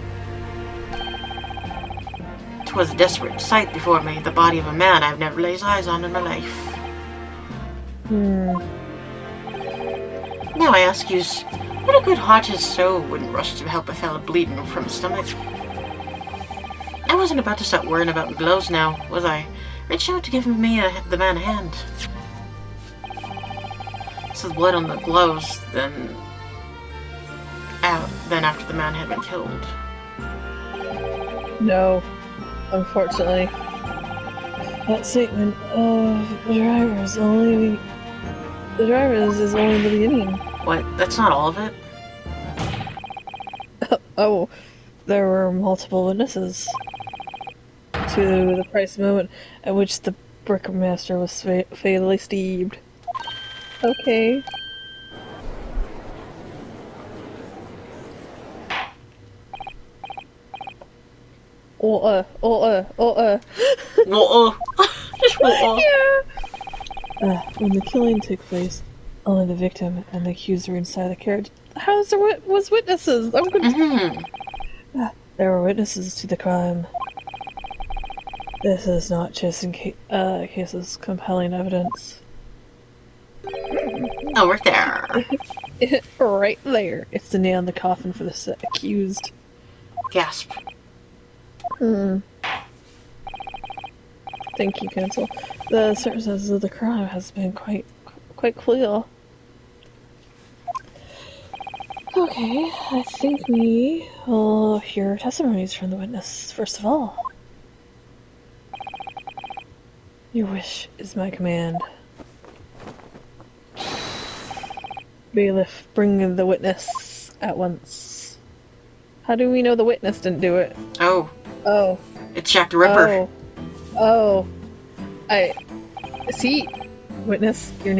'Twas a desperate sight before me, the body of a man I've never laid eyes on in my life. Now I ask you, what a good-hearted soul wouldn't rush to help a fellow bleeding from his stomach? I wasn't about to start worrying about my gloves now, was I? Reached out to give the man a hand. So the blood on the gloves, then after the man had been killed. No, unfortunately. That statement of the drivers is only the beginning. What? That's not all of it? Oh, there were multiple witnesses to the precise moment at which the brickmaster was fatally stabbed. Okay. Just Yeah. When the killing took place, only the victim and the accused were inside the carriage. How was witnesses? I'm confused. There were witnesses to the crime. This is not just in cases compelling evidence. Oh, right there. Right there. It's the nail in the coffin for the accused. Gasp. Thank you, Counsel. The circumstances of the crime has been quite clear. Okay, I think we will hear testimonies from the witness first of all. Your wish is my command. Bailiff, bring the witness at once. How do we know the witness didn't do it? Oh. Oh. It's Jack the Ripper. Oh. I see. Witnesses, your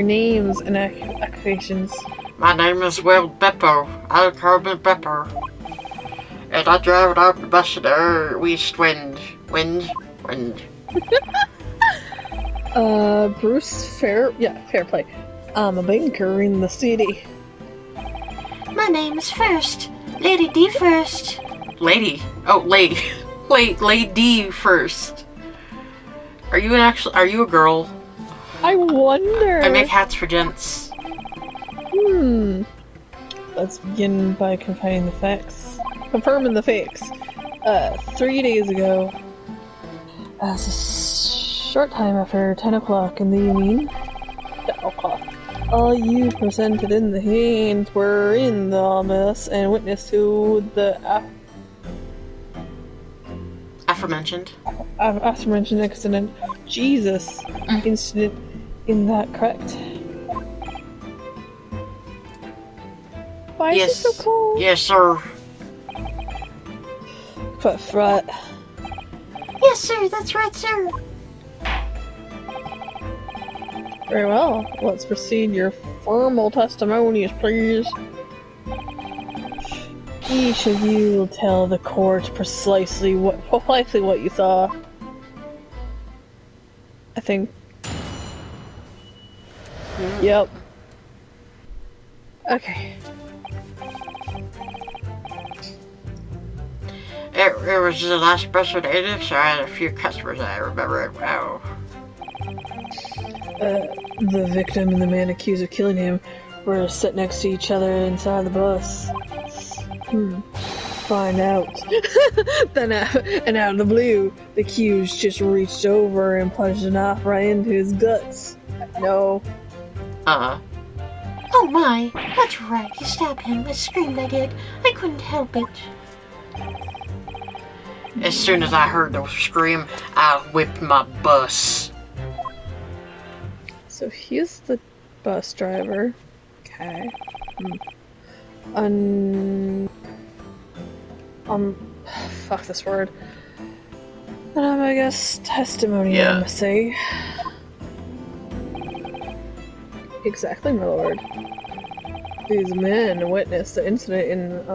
names and accusations. My name is Will Beppo. I'll call me Beppo. And I drove it up the bus in the east wind. Wind. Bruce Fair play. I'm a banker in the city. My name is First. Lady D First. Lady. Oh, Lady. Wait, Lady First. Are you a girl? I wonder. I make hats for gents. Let's begin by confirming the facts. 3 days ago, as a short time after 10 o'clock in the evening, all you presented in the hands were in the omnibus and witness to the aforementioned incident. Jesus. Incident in that, correct? Why is it so cold? Yes, sir. Right. Yes, sir. That's right, sir. Very well. Let's proceed. Your formal testimonies, please. Each of you will tell the court precisely what you saw. I think. Yep. Okay. It was the last burst of data, so I had a few customers I remember it well. The victim and the man accused of killing him were sit next to each other inside the bus. Find out. Then, and out of the blue, the accused just reached over and punched a knife right into his guts. No. Oh my, that's right, you stabbed him. I screamed, I did. I couldn't help it. As soon as I heard the scream, I whipped my bus. So he's the bus driver. Okay. Fuck this word. I guess testimony, I must say. Exactly, my lord. These men witnessed the incident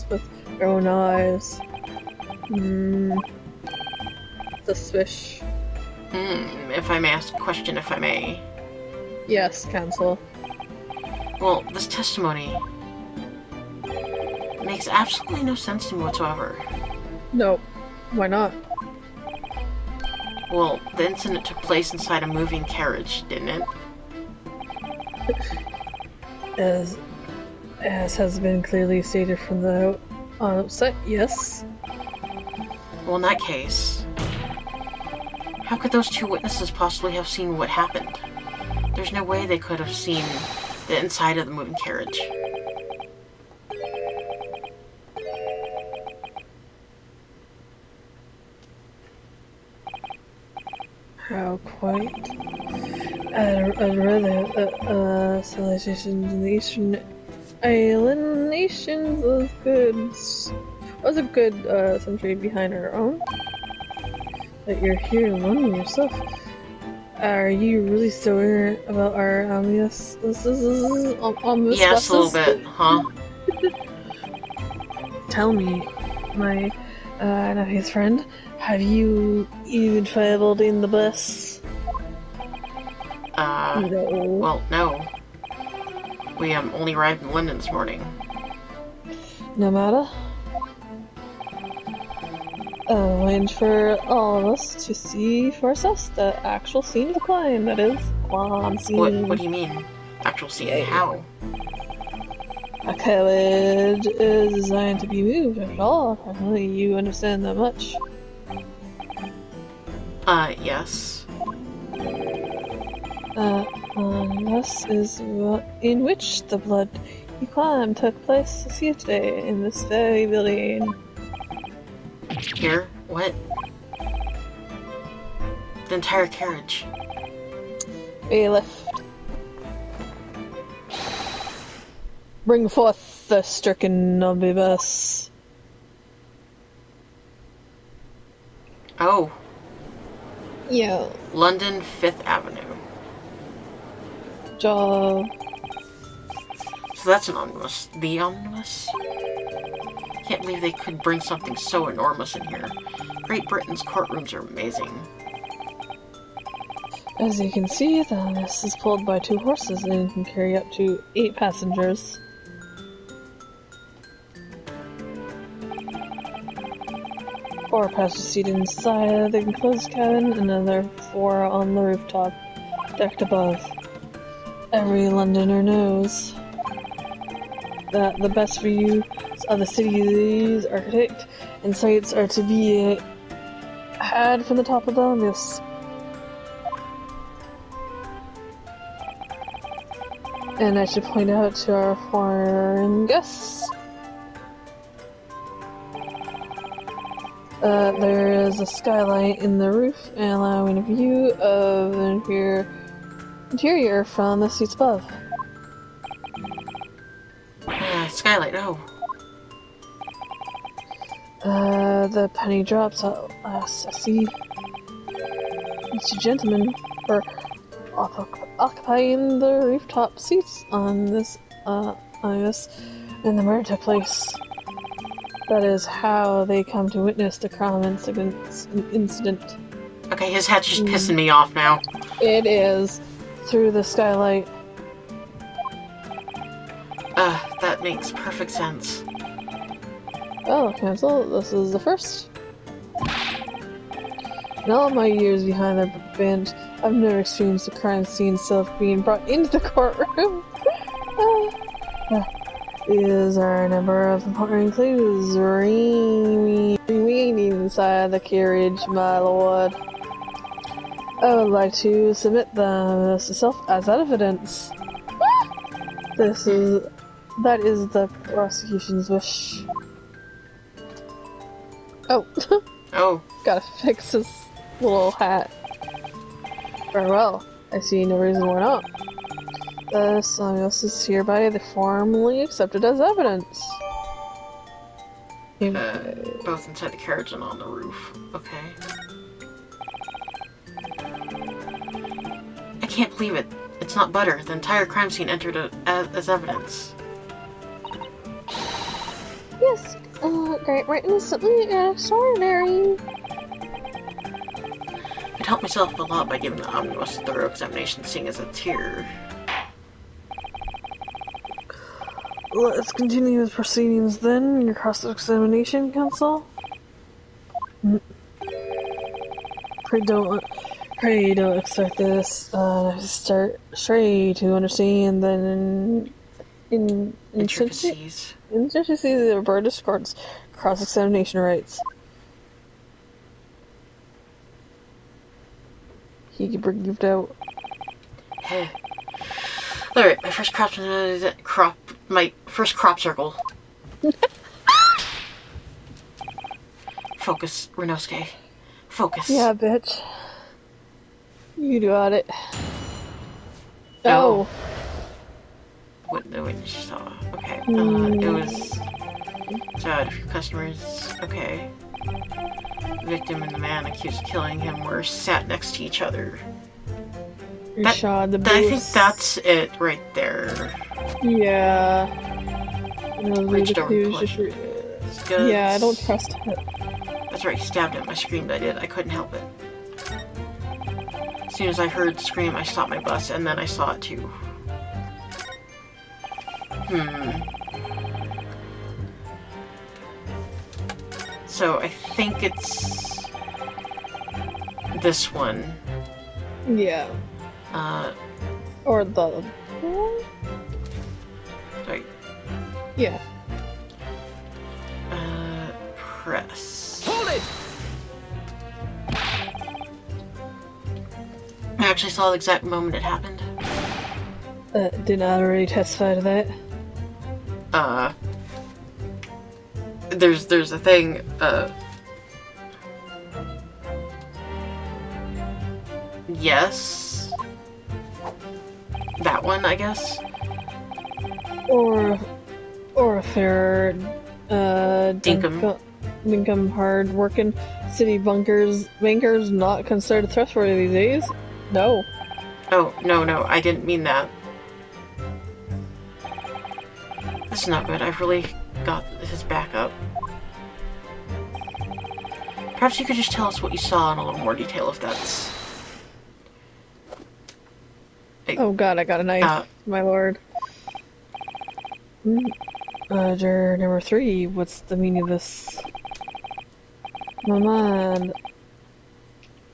with their own eyes. Suspicious. If I may ask a question, if I may. Yes, counsel. Well, this testimony makes absolutely no sense to me whatsoever. No. Why not? Well, the incident took place inside a moving carriage, didn't it? As has been clearly stated from the outset, yes. Well, in that case, how could those two witnesses possibly have seen what happened? There's no way they could have seen the inside of the moving carriage. How quite? I'd rather civilizations in the Eastern Island nations was a good century behind our own. But you're here in London yourself. Are you really so ignorant about our omnibus? Yes, a little bit, huh? Tell me, my nephew's friend, have you even traveled in the bus? No. Well, no. We only arrived in London this morning. No matter. Arrange for all of us to see for ourselves the actual scene of the crime, that is, crime scene. What do you mean? Actual scene? Yeah. How? A carriage is designed to be moved at all. Apparently you understand that much. Yes. This is in which the blood crime took place this yesterday in this very building. Here? What? The entire carriage. Bailiff. Bring forth the stricken omnibus. Oh. Yeah. London 5th Avenue. Job. So that's an omnibus. The omnibus? Can't believe they could bring something so enormous in here. Great Britain's courtrooms are amazing. As you can see, the omnibus is pulled by 2 horses and can carry up to 8 passengers. Four passengers seated inside the enclosed cabin, another 4 on the rooftop, decked above. Every Londoner knows that the best views of the city's architect and sights are to be had from the top of the omnibus. And I should point out to our foreign guests, there is a skylight in the roof allowing a view of the interior from the seats above. Skylight, oh. The penny drops at last. I see these 2 gentlemen were occupying the rooftop seats on this, and the murder took place. That is how they come to witness the crime incident. Okay, his hat's just pissing me off now. It is. Through the skylight. That makes perfect sense. Oh, cancel. This is the first. In all my years behind the bench, I've never experienced a crime scene itself being brought into the courtroom. These are a number of important clues remaining inside the carriage, my lord. I would like to submit them myself as evidence. That is the prosecution's wish. Oh. Oh. Gotta fix this little hat. Very well. I see no reason why not. The Samuels is hereby formally accepted as evidence. Both inside the carriage and on the roof. Okay. I can't believe it. It's not butter. The entire crime scene entered as evidence. Yes, great writing is something extraordinary. I'd help myself a lot by giving the omnibus a thorough examination, seeing as it's here. Let's continue with proceedings then. Your cross-examination, counsel. Pray don't expect this. Start straight to understand the intricacies of the British court's cross-examination rights. He breathed out. Alright, my first crop circle. Focus, Renosuke. Focus. Yeah, bitch. You got it. Oh. What the witness saw. Okay. It was a few customers. Okay. The victim and the man accused of killing him were sat next to each other. I think that's it right there. Yeah. Reached over and punched. Yeah, I don't trust it. That's right, he stabbed him. I screamed, I did. I couldn't help it. As soon as I heard the scream, I stopped my bus, and then I saw it too. So, I think it's this one. Yeah. Or the... Right. Yeah. Press. Hold it! I actually saw the exact moment it happened. Didn't I already testify to that? There's a thing, yes. That one, I guess. Or a fair, dinkum hard-working city bankers not considered trustworthy these days? No. Oh, no, I didn't mean that. This is not good. I've really got his back up. Perhaps you could just tell us what you saw in a little more detail if that's... Oh god, I got a knife, my lord. Juror number 3, what's the meaning of this? My mind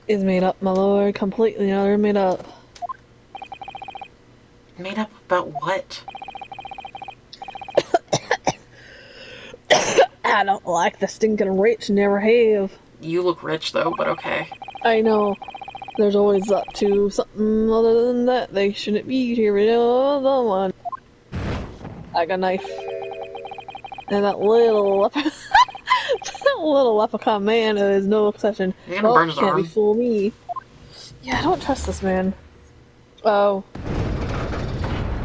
is made up, my lord, completely and utterly made up. Made up about what? I don't like the stinking rich, never have. You look rich though, but okay. I know. There's always up to something other than that. They shouldn't be here, you know, the one. I got a knife. And that little leprechaun man is no exception. You're gonna burn his can't arm. be fool me. Yeah, I don't trust this man. Oh.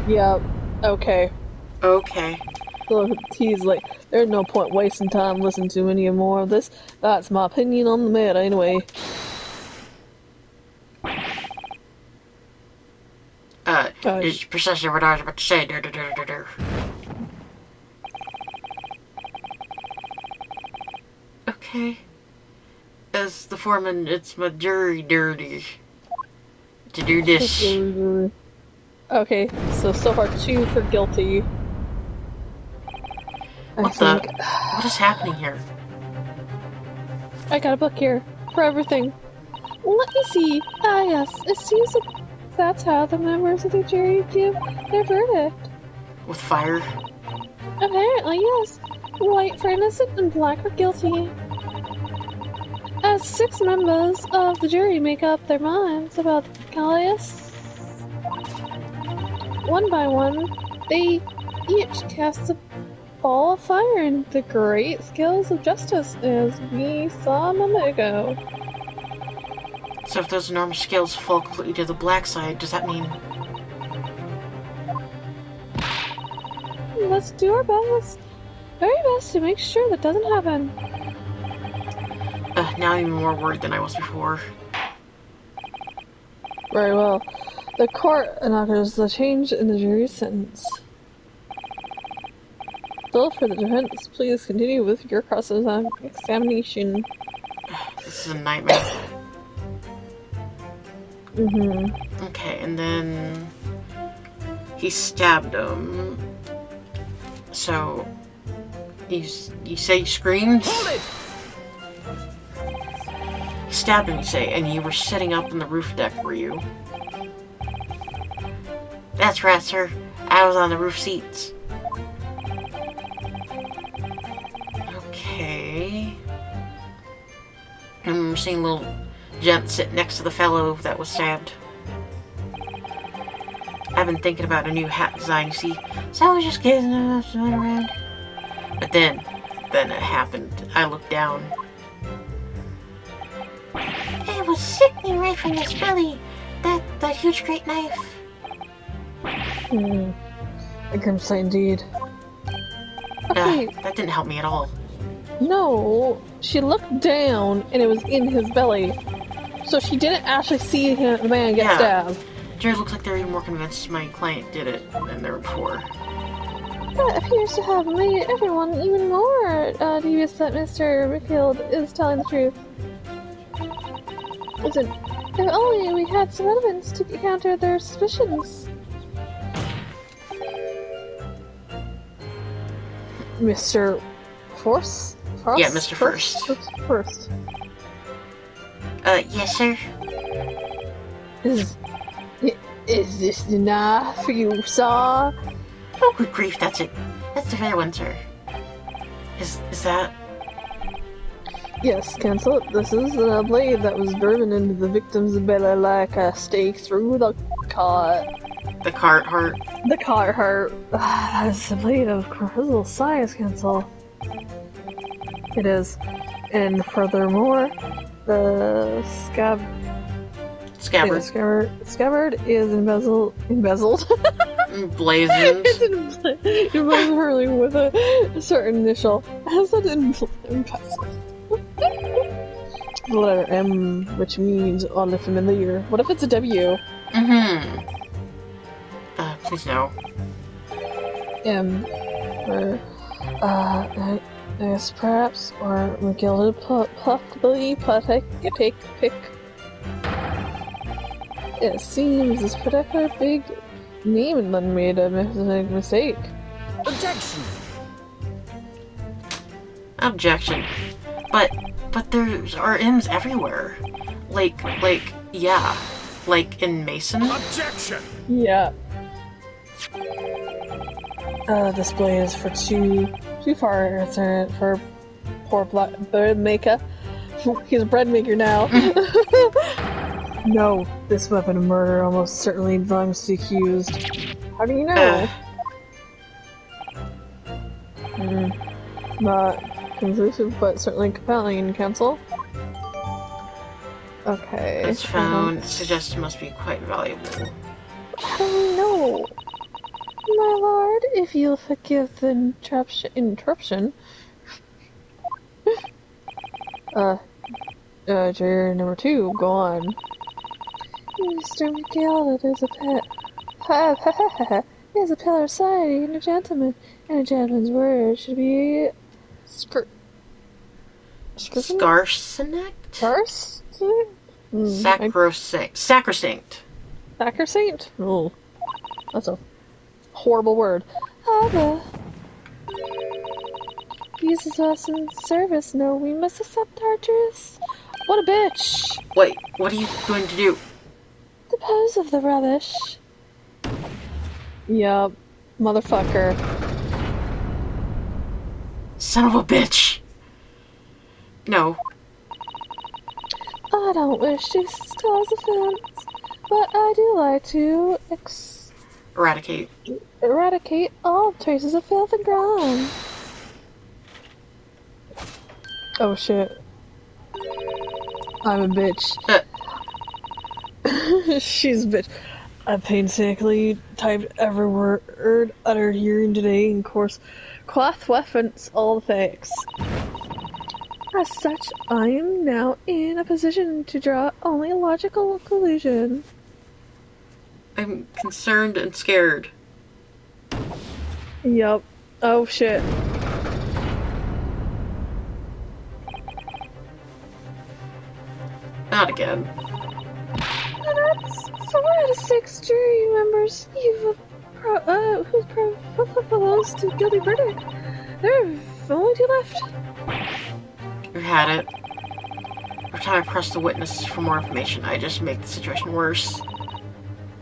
Yeah, okay. Okay. So he's like, there's no point wasting time listening to any more of this. That's my opinion on the matter anyway. Is precisely what I was about to say. Okay. As the foreman, it's my jury duty to do this. Okay, so far 2 for guilty. What is happening here? I got a book here for everything. Let me see. Ah, yes. It seems that that's how the members of the jury give their verdict. With fire? Apparently, yes. White for innocent and black for guilty. As 6 members of the jury make up their minds about the case, one by one, they each cast a ball of fire in the great scales of justice, as we saw a moment ago. So if those enormous scales fall completely to the black side, does that mean... Let's do our best, very best, to make sure that doesn't happen. Now I'm even more worried than I was before. Very well. The court announces the change in the jury's sentence. Still, for the defense, please continue with your cross-examination. This is a nightmare. Mm-hmm. Okay, and then... he stabbed him. So... You say you screamed? Hold it! You stabbed him, you say, and you were sitting up on the roof deck, were you? That's right, sir. I was on the roof seats. Okay. I remember seeing a little gent sit next to the fellow that was stabbed. I've been thinking about a new hat design, you see. So I was just getting around. But then it happened. I looked down. It was sickening right from his belly. That huge great knife. A grim sight indeed. Okay. That didn't help me at all. No, she looked down and it was in his belly. So she didn't actually see the man get stabbed. Jurors looks like they're even more convinced my client did it than they were before. That appears to have made everyone even more dubious that Mr. McField is telling the truth. Listen, if only we had some evidence to counter their suspicions. Mr. Force? Yeah, Mr. First. First. Yes, sir? Is this enough you saw? Oh, good grief, that's it. That's the fair one, sir. Is that... Yes, cancel. This is a blade that was driven into the victim's belly like a stake through the cart. The cart heart? The cart heart. That is a blade of colossal size, cancel. It is. And furthermore, the scabbard. Yeah, scabbard is embezzled. Blazoned. It's embezzled with a certain initial. Has that embezzled? The letter M, which means oddly familiar. What if it's a W? Please no. M. Or, yes, perhaps, or McGilded possibly pick. It seems this particular big name then made a mistake. Objection! Objection. But there's M's everywhere. Like in Mason. Objection! Yeah. This blade is for too far for poor bread maker. He's a bread maker now. No, this weapon of murder almost certainly belongs to the accused. How do you know? Not conclusive, but certainly compelling, counsel. Okay. It's found. Suggests it must be quite valuable. How do we know? My lord, if you'll forgive the interruption. Juror number 2, go on. Mr. McGill, it is a pet. It is a pillar of society and a gentleman, and a gentleman's word should be Scarcinet? Scarce? Sacrosanct. Sacrosanct. Sacrosanct? Oh, that's a horrible word. However, uses us in service. No, we must accept our truths. What a bitch! Wait, what are you going to do? Dispose of the rubbish. Yup, motherfucker. Son of a bitch! No. I don't wish to cause offense, but I do like to Eradicate all traces of filth and grime. Oh shit. I'm a bitch. She's a bitch. I painstakingly typed every word uttered herein today in course cloth reference all the facts. As such, I am now in a position to draw only a logical conclusion. I'm concerned and scared. Yup. Oh shit. Not again. And that's 4 out of 6 jury members who've proposed to guilty verdict. There are only 2 left. You had it. Every time I press the witness for more information, I just make the situation worse.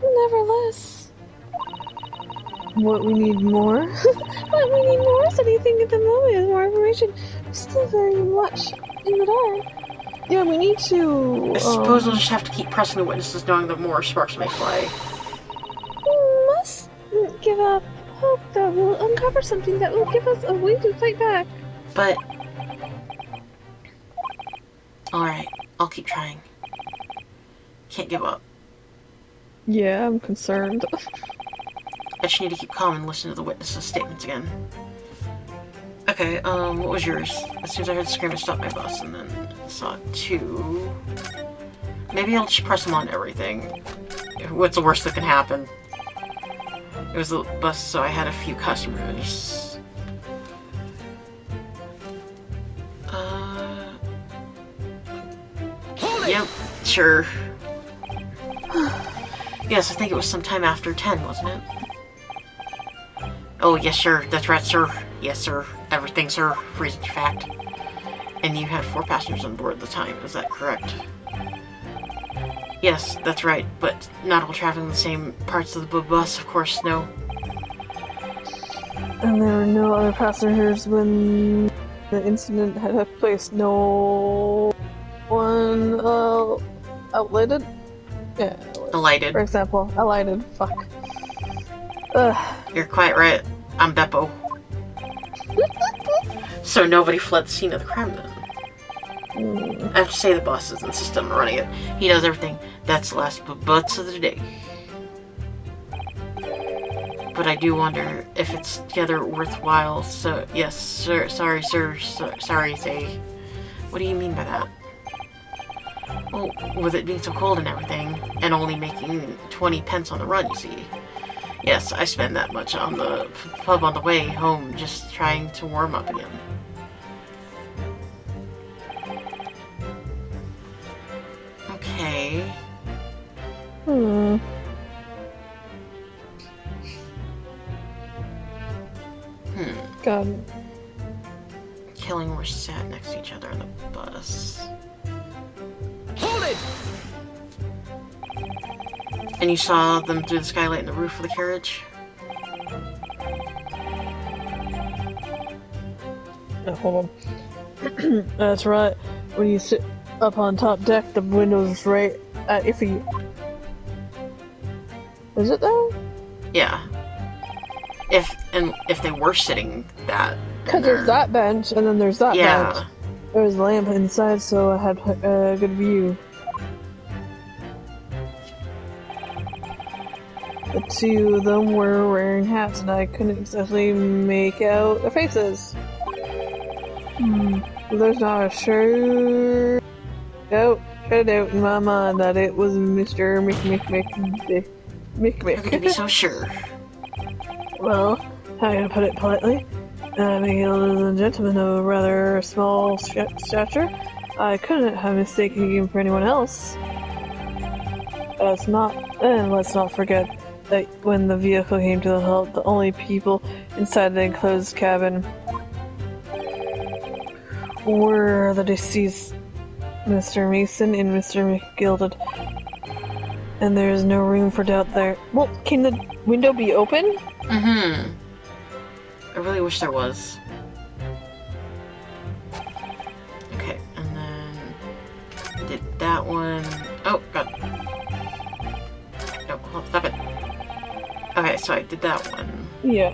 Nevertheless. What we need more? What we need more is anything at the moment. More information. We're still very much in the dark. Yeah, we need to. I suppose we'll just have to keep pressing the witnesses, knowing that more sparks may fly. We must give up hope that we'll uncover something that will give us a way to fight back. But... Alright, I'll keep trying. Can't give up. Yeah, I'm concerned. I just need to keep calm and listen to the witnesses' statements again. Okay, what was yours? As soon as I heard the scream, I stopped my bus, and then saw 2. Maybe I'll just press them on everything. What's the worst that can happen? It was a bus, so I had a few customers. Yep, sure. Yes, I think it was sometime after 10, wasn't it? Oh, yes, sir. That's right, sir. Yes, sir. Everything, sir. Reason fact. And you had 4 passengers on board at the time, is that correct? Yes, that's right, but not all traveling the same parts of the bus, of course, no. And there were no other passengers when the incident had took place. No one outlighted? Yeah. Alighted. For example, alighted. Fuck. Ugh. You're quite right. I'm Beppo. So nobody fled the scene of the crime then. I have to say the boss is insistent on running it. He does everything. That's the last butts of the day. But I do wonder if it's together worthwhile. So yes, sir. Sorry, sir. Sorry, say. What do you mean by that? Well, with it being so cold and everything, and only making 20 pence on the run, you see. Yes, I spend that much on the pub on the way home, just trying to warm up again. Okay. God. Killing were sat next to each other on the bus. Hold it! And you saw them through the skylight in the roof of the carriage? Hold on. That's right. When you sit up on top deck, the window's right at your feet. Is it though? Yeah. If they were sitting that. Because there's that bench, and then there's that yeah. bench. There was a lamp inside, so I had a good view. The 2 of them were wearing hats, and I couldn't exactly make out their faces. There's not a sure doubt in my mind that it was Mr. Mick. How could you be so sure? Well, how can I put it politely? Miguel is a gentleman of rather small stature. I couldn't have mistaken him for anyone else. Let's not forget that when the vehicle came to the halt, the only people inside the enclosed cabin were the deceased Mr. Mason and Mr. McGilded. And there is no room for doubt there. Well, can the window be open? Mm-hmm. I really wish there was. Okay, and then did that one. Oh, God. No, hold, stop it. Okay, so I did that one. Yeah.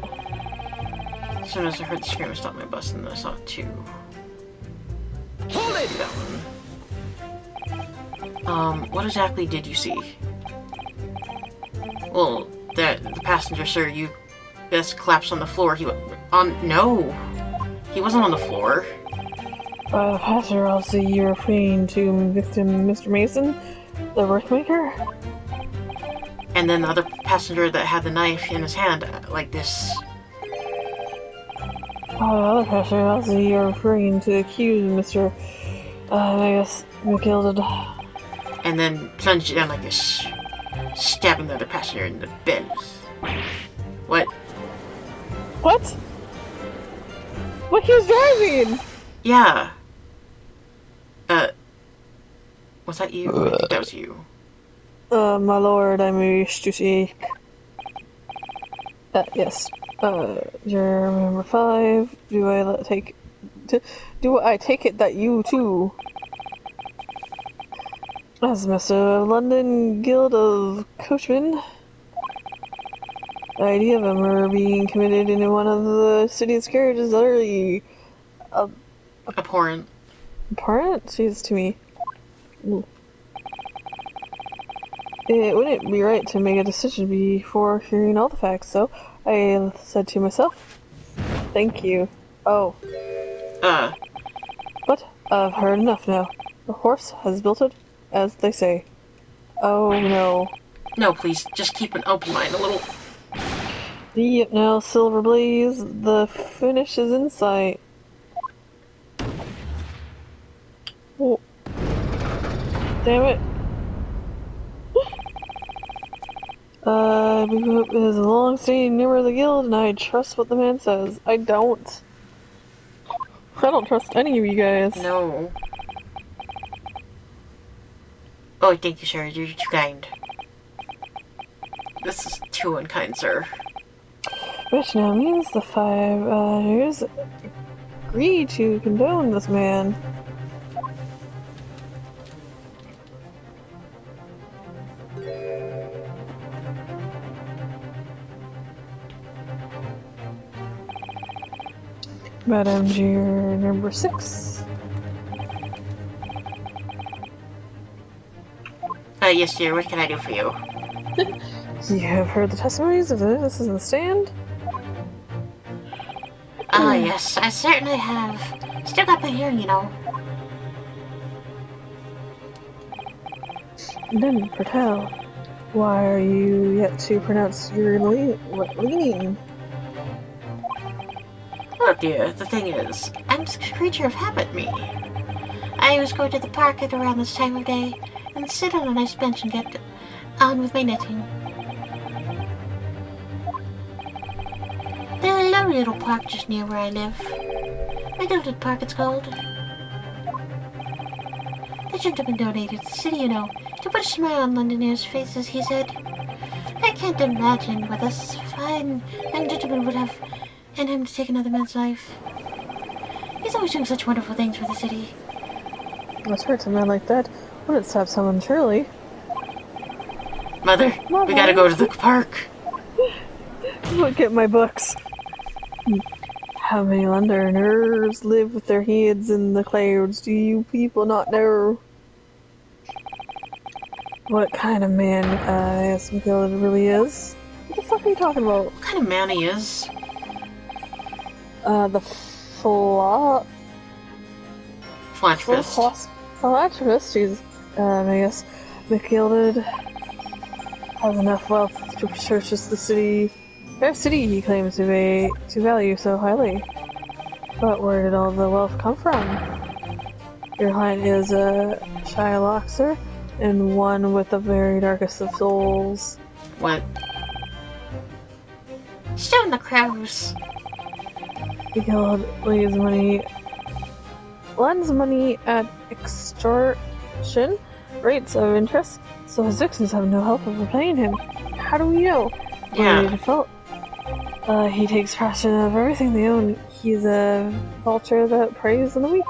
As soon as I heard the scream, I stopped my bus, and then I saw two. Hold it! That one. What exactly did you see? Well, the passenger, sir, you just collapsed on the floor. No! He wasn't on the floor. Pastor, I'll see you're referring to victim Mr. Mason, the brickmaker? And then the other passenger that had the knife in his hand, like this. Other pastor, I'll see you're referring to the accused Mr. I guess McGilded. And then plunged it down like this, stabbing the other passenger in the belly. What? What? What, he was driving? Yeah. Was that you? I think that was you. My lord, I wish to seek. Yes. You're number 5. Do I take it that you too, as Mr. London Guild of Coachmen, the idea of a murder being committed in one of the city's carriages is utterly Abhorrent. abhorrent? Seems to me. Ooh. It wouldn't be right to make a decision before hearing all the facts, so I said to myself, thank you. Oh. But I've heard enough now. The horse has bolted, as they say. Oh no. No, please, just keep an open mind a little. Yep, now Silver Blaze, the finish is in sight. Oh. Damn it. Boop is a long-standing member of the guild, and I trust what the man says. I don't trust any of you guys. No. Oh, thank you, sir. You're too kind. This is too unkind, sir. Which now means the 5 years agree to condone this man. Madam Dear number 6. Yes, dear. What can I do for you? You have heard the testimonies of the witnesses in the stand? Yes, I certainly have. Still got my hearing, you know. Then, Pertel, why are you yet to pronounce your leaning? Oh dear, the thing is, I'm just a creature of habit, me. I always go to the park at around this time of day, and sit on a nice bench and get on with my knitting. There's a lovely little park just near where I live. My Gilded Park, it's called. The gentleman donated to the city, you know, to put a smile on Londoners' faces, he said. I can't imagine what this fine young gentleman would have in him to take another man's life. He's always doing such wonderful things for the city. Let's hurt a man like that. Wouldn't stab someone, surely. Mother, we gotta go to the park. Look at my books. How many Londoners live with their heads in the clouds? Do you people not know? What kind of man McGill really is? What the fuck are you talking about? What kind of man he is? The Philanthropist. Philanthropist, he's, I guess, McGilded has enough wealth to purchase the city, he claims to value so highly. But where did all the wealth come from? Your client is a Shyloxer, and one with the very darkest of souls. What? Still in the crows. The guild lends money at extortion rates of interest, so his victims have no hope of repaying him. How do we know? Yeah. He takes fraction of everything they own. He's a vulture that preys on the weak.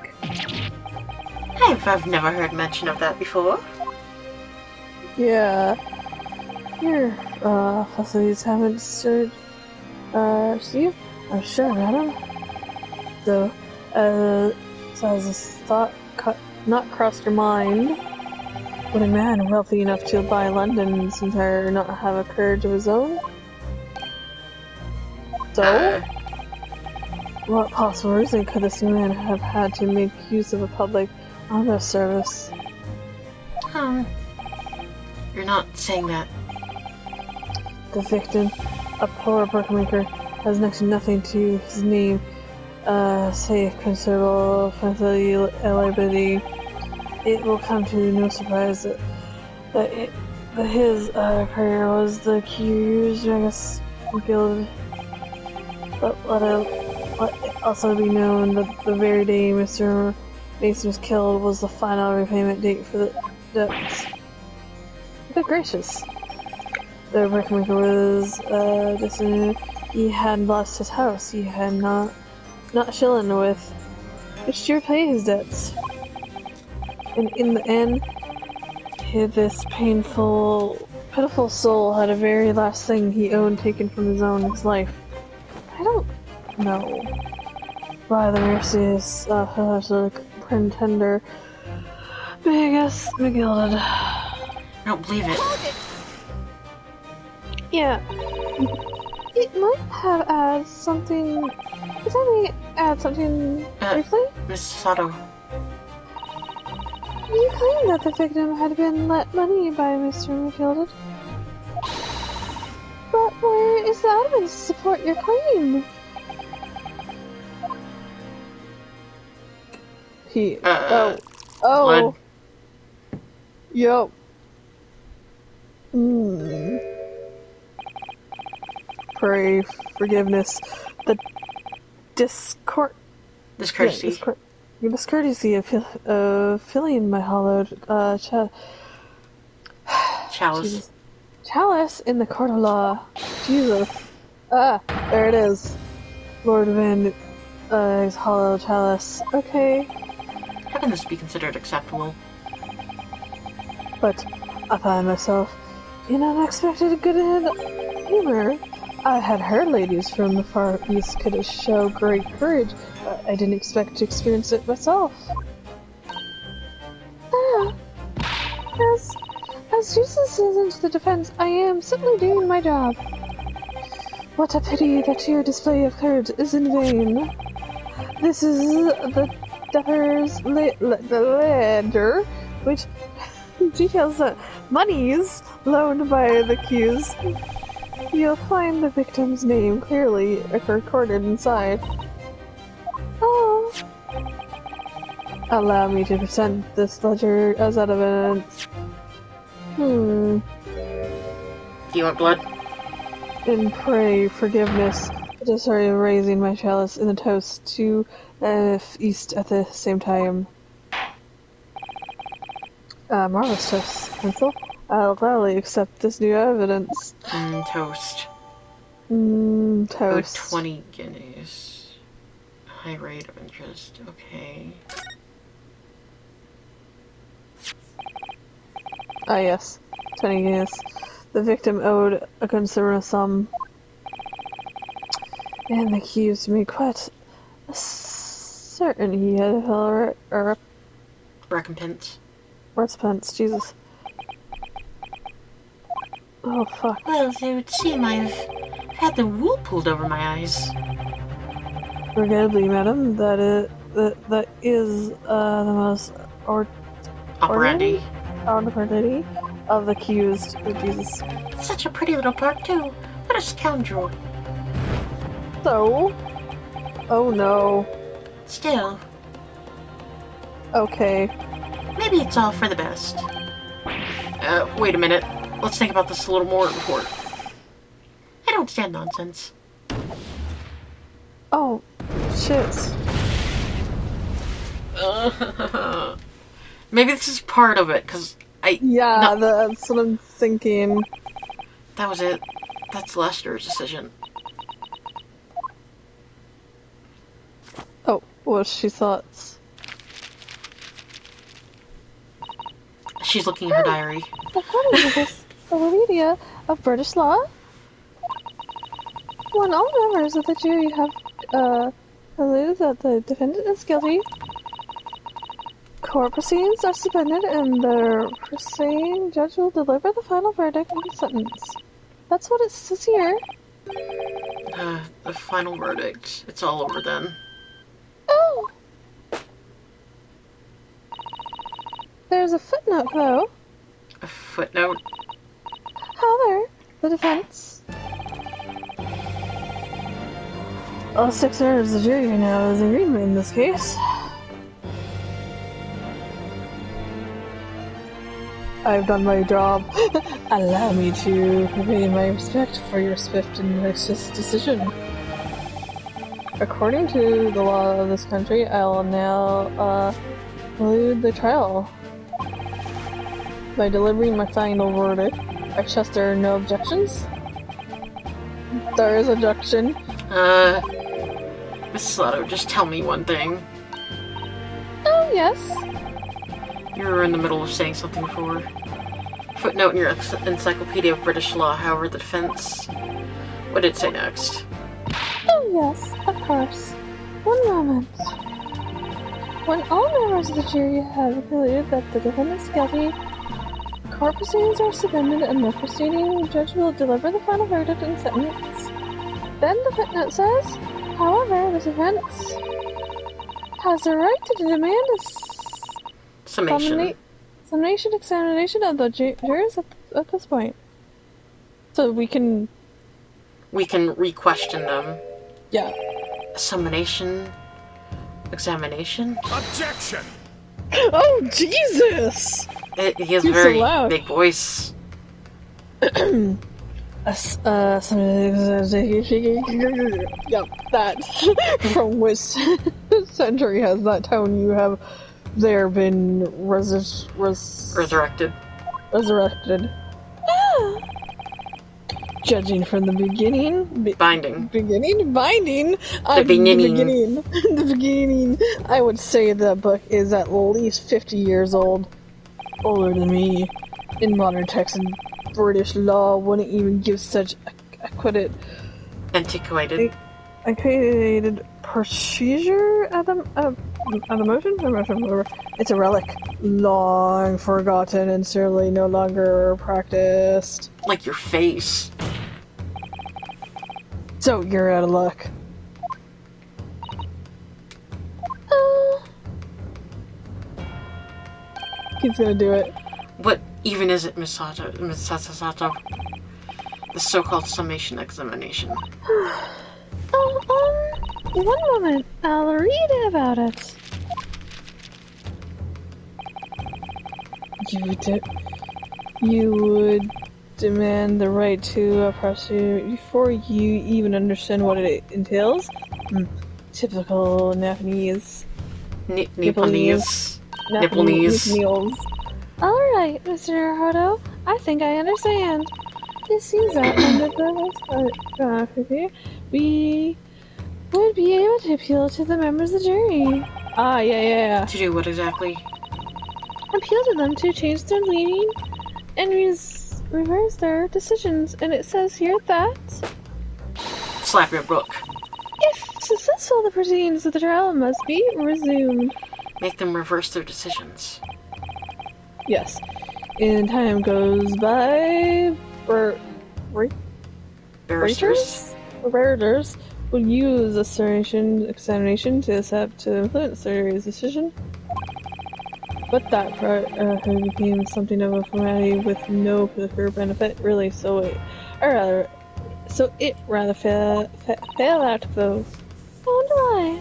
I've never heard mention of that before. Yeah. Your facilities haven't stirred you? I'm sure, madam. So has this thought not crossed your mind? Would a man wealthy enough to buy London's entire not have a courage of his own? So? What possible reason could this man have had to make use of a public honor service? You're not saying that. The victim, a poor bookmaker, has next to nothing to his name, save considerable financial liability. It will come to no surprise that his career was the accused guild. But let it also be known that the very day Mr. Mason was killed was the final repayment date for the debts. Good gracious. The brickmaker was distant. He had lost his house. He had not shilling with which to repay his debts. And in the end, this pitiful soul had a very last thing he owned taken from his life. I don't know why the mercies the pretender McGilded. I don't believe it. Yeah. It might have added something. Does that mean add something briefly? Miss Sato. You claim that the victim had been lent money by Mr. McGilded. But where is the evidence to support your claim? Blood. Yo. Pray forgiveness. The discourtesy. The discourtesy of filling my hollowed Chalice. Chalice in the court of law. Jesus. There it is. Lord Van hollow chalice. Okay. How can this be considered acceptable? But I find myself in unexpected good humor. I had heard ladies from the Far East could show great courage, but I didn't expect to experience it myself. As useless into the defense, I am simply doing my job. What a pity that your display of courage is in vain. This is the debtor's ledger, which details the monies loaned by the accused. You'll find the victim's name clearly recorded inside. Oh. Allow me to present this ledger as evidence. Do you want blood? And pray forgiveness. I just started raising my chalice in the toast to east at the same time. Marvelous toast, Pencil. I'll gladly accept this new evidence. Toast. Toast. 20 guineas. High rate of interest. Okay. Ah, yes. 20 guineas. The victim owed a considerable sum. And the accused made quite certain he had a Recompense. Jesus. Oh, fuck. Well, it would seem I've had the wool pulled over my eyes. Regrettably, madam, that is the most Operandi. operandi of the accused. Oh, Jesus. Such a pretty little part, too. What a scoundrel. So? Oh no. Still, Okay. maybe it's all for the best. Wait a minute. Let's think about this a little more before. I don't stand nonsense. Oh, shit. Maybe this is part of it, because Yeah, No. that's what I'm thinking. That was it. That's Lester's decision. Oh, what's she thoughts? She's looking at her diary. According to this encyclopedia of British law, when all members of the jury have concluded that the defendant is guilty, court proceedings are suspended and the proceeding judge will deliver the final verdict and sentence. That's what it says here. The final verdict. It's all over then. Oh! There's a footnote, though. A footnote. However, the defense... All 6 members of the jury are now in agreement in this case. I've done my job. Allow me to convey my respect for your swift and righteous decision. According to the law of this country, I will now conclude the trial by delivering my final verdict. I trust there are no objections. There is objection. Miss Sato, just tell me one thing. Oh, yes. You were in the middle of saying something before. Footnote in your Encyclopedia of British Law, however, the defense... What did it say next? Oh, yes, of course. One moment. When all members of the jury have concluded that the defendant is guilty, court proceedings are suspended and the proceeding judge will deliver the final verdict and sentence. Then the footnote says, however, the defense has the right to demand a summation examination of the jurors at this point. So we can re-question them. Yeah. Summation? Examination? Objection! Oh, Jesus! He has a You're so very loud. big voice. Yep, that. From which century has that tone you have there been Resurrected. resurrected? Judging from the beginning... Binding. Binding? The beginning. The beginning. I would say the book is at least 50 years old. Older than me. In modern text and British law wouldn't even give such acquitted... Antiquated. Acquitted procedure at the motion? Whatever. It's a relic. Long forgotten and certainly no longer practiced. Like your face. So you're out of luck. He's gonna do it. What even is it, Miss Sato? The so-called summation examination. One moment. I'll read about it. You would demand the right to prosecute before you even understand what it entails? Typical Nepalese. Nepalese. Alright, Mr. Hardo. I think I understand. It seems that under the we would be able to appeal to the members of the jury. Ah, yeah. To do what exactly? Appeal to them to change their leaning and reverse their decisions. And it says here that... Slap your book. If successful, the proceedings of the trial must be resumed. Make them reverse their decisions. Yes. And time goes by... Barristers would use a examination to accept to influence their decision. But that became something of a formality with no particular benefit, really, so it rather fell out of vote. Oh, why?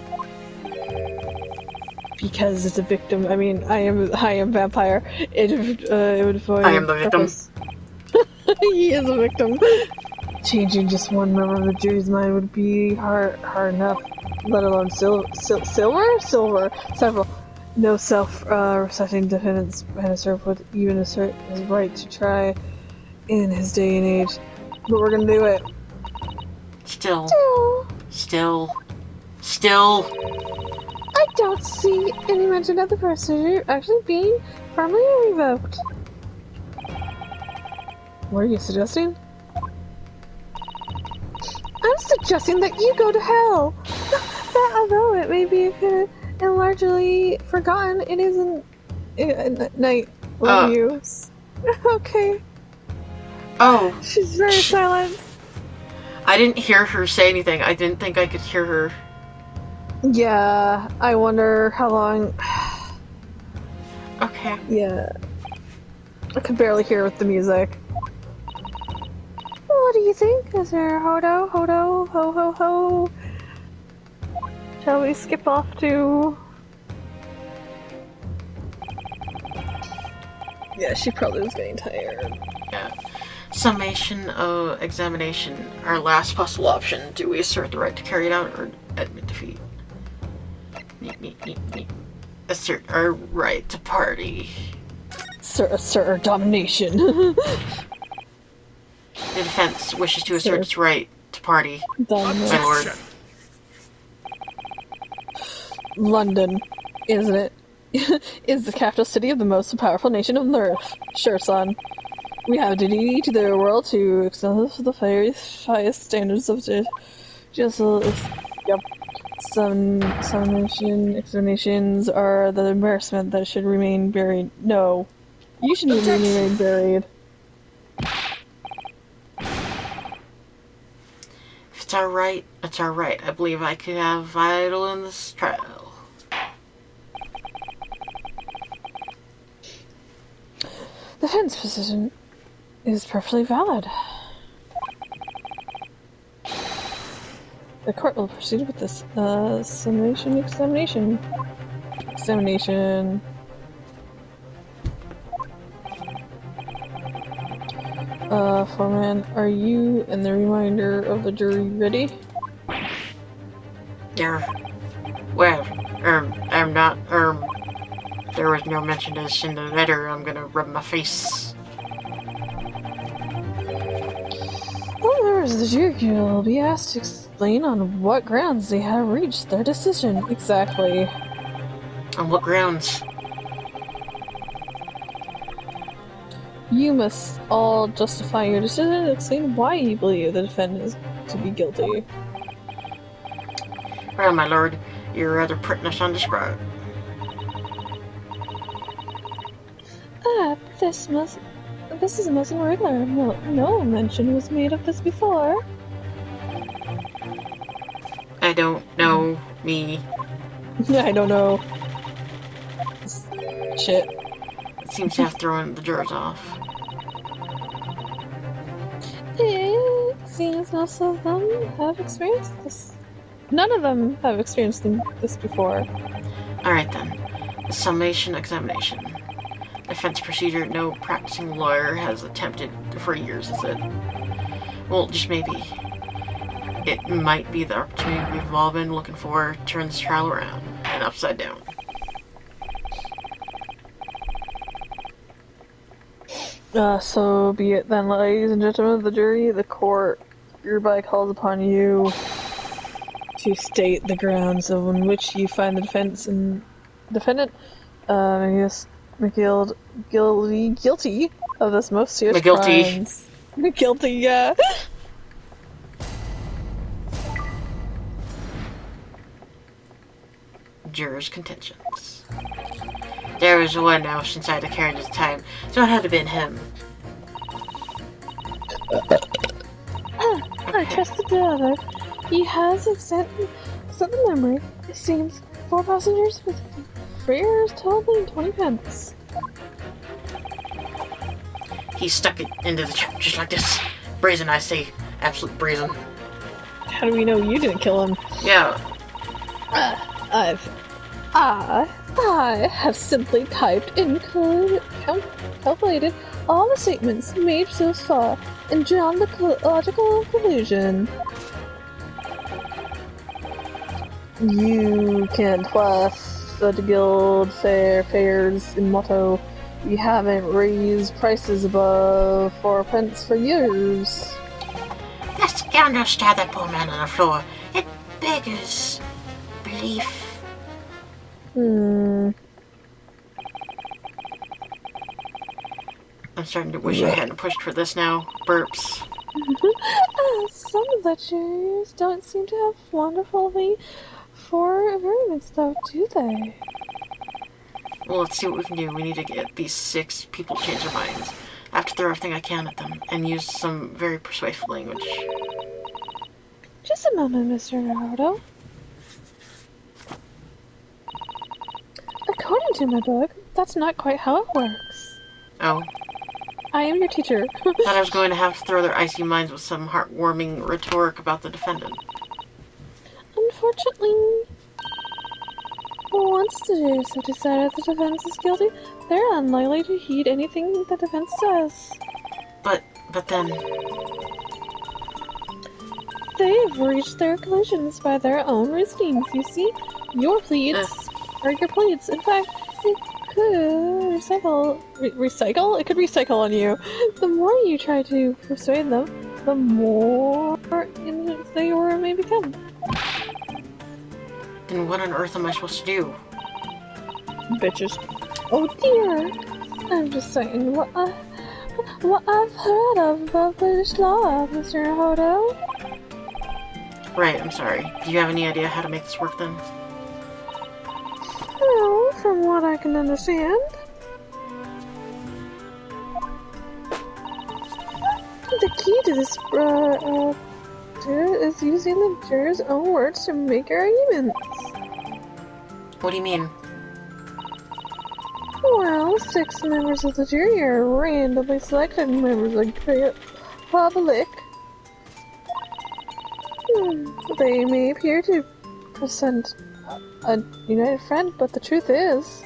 because it's a victim. I mean, I am vampire. It would void I am the victim. purpose. He is a victim. Changing just one member of the jury's mind would be hard enough, let alone silver. Several. No self-respecting defendant's minister would even assert his right to try in his day and age. But we're gonna do it. Still. I don't see any mention of the procedure actually being formally revoked. What are you suggesting? I'm suggesting that you go to hell! That although it may be and largely forgotten, it isn't night reviews. Okay. Oh. She's very silent. I didn't hear her say anything. I didn't think I could hear her. Yeah, I wonder how long... Okay. Yeah. I could barely hear with the music. What do you think? Is there hodo, ho ho ho? Shall we skip off to... Yeah, she probably was getting tired. Yeah. Summation of examination. Our last possible option. Do we assert the right to carry it out or admit defeat? Assert our right to party. Assert our domination. The defense wishes to assert its right to party. My lord. London, isn't it? Is the capital city of the most powerful nation on earth. Sure, son. We have a duty to the world to excel to the highest standards of justice. Yep. Some explanations are the embarrassment that should remain buried. No. You should remain buried. If it's our right, it's our right. I believe I could have vital in this trial. The defense position is perfectly valid. The court will proceed with this examination. Foreman, are you and the remainder of the jury ready? Yeah. Well, I'm not, there was no mention of this in the letter. I'm gonna rub my face. All members of the jury will be asked to explain on what grounds they have reached their decision. Exactly. On what grounds? You must all justify your decision and explain why you believe the defendant is to be guilty. Well, my lord, you're rather putting us on the spot. This is most irregular. No mention was made of this before. I don't know me. I don't know. Shit. It seems to have thrown the jurors off. It seems most of them have experienced this. None of them have experienced this before. Alright then. The summation examination. Defense procedure no practicing lawyer has attempted for years, is it? Well, just maybe. It might be the opportunity we've all been looking for to turn this trial around and upside down. So be it then, ladies and gentlemen of the jury. The court hereby calls upon you to state the grounds on which you find the defendant, guilty of this most serious crimes. Guilty, yeah. Jurors' contentions. There was one else inside the carriage at the time, so it had to have been him. I trusted the other. He has accepted the memory. It seems 4 passengers with fares totaling 20 pence. He stuck it into the trap just like this. Brazen, I say. Absolute brazen. How do we know you didn't kill him? Yeah. I have simply typed and calculated all the statements made so far and drawn the logical conclusion. You can't plus the guild fares in motto. You haven't raised prices above 4 pence for years. The scoundrel stabbed that poor man on the floor. It beggars belief. Hmm. I'm starting to wish I hadn't pushed for this now. Burps. Some of the cheers don't seem to have wonderfully for agreements, though, do they? Well, let's see what we can do. We need to get these 6 people to change their minds. I have to throw everything I can at them and use some very persuasive language. Just a moment, Mr. Naruto. According to my book, that's not quite how it works. Oh. I am your teacher. Thought I was going to have to throw their icy minds with some heartwarming rhetoric about the defendant. Unfortunately, once the jurors have decided the defense is guilty, they're unlikely to heed anything the defense says. But then... They've reached their conclusions by their own reasonings, you see? Your pleads are your pleads. In fact, it could recycle? It could recycle on you. The more you try to persuade them, the more they may become. Then what on earth am I supposed to do? Bitches. Oh dear. I'm just saying what I've heard of British law, Mr. Naruto. Right, I'm sorry. Do you have any idea how to make this work then? Well, from what I can understand, the key to this is using the jurors' own words to make arguments. What do you mean? Well, 6 members of the jury are randomly selected members of the public. They may appear to present a united front, but the truth is,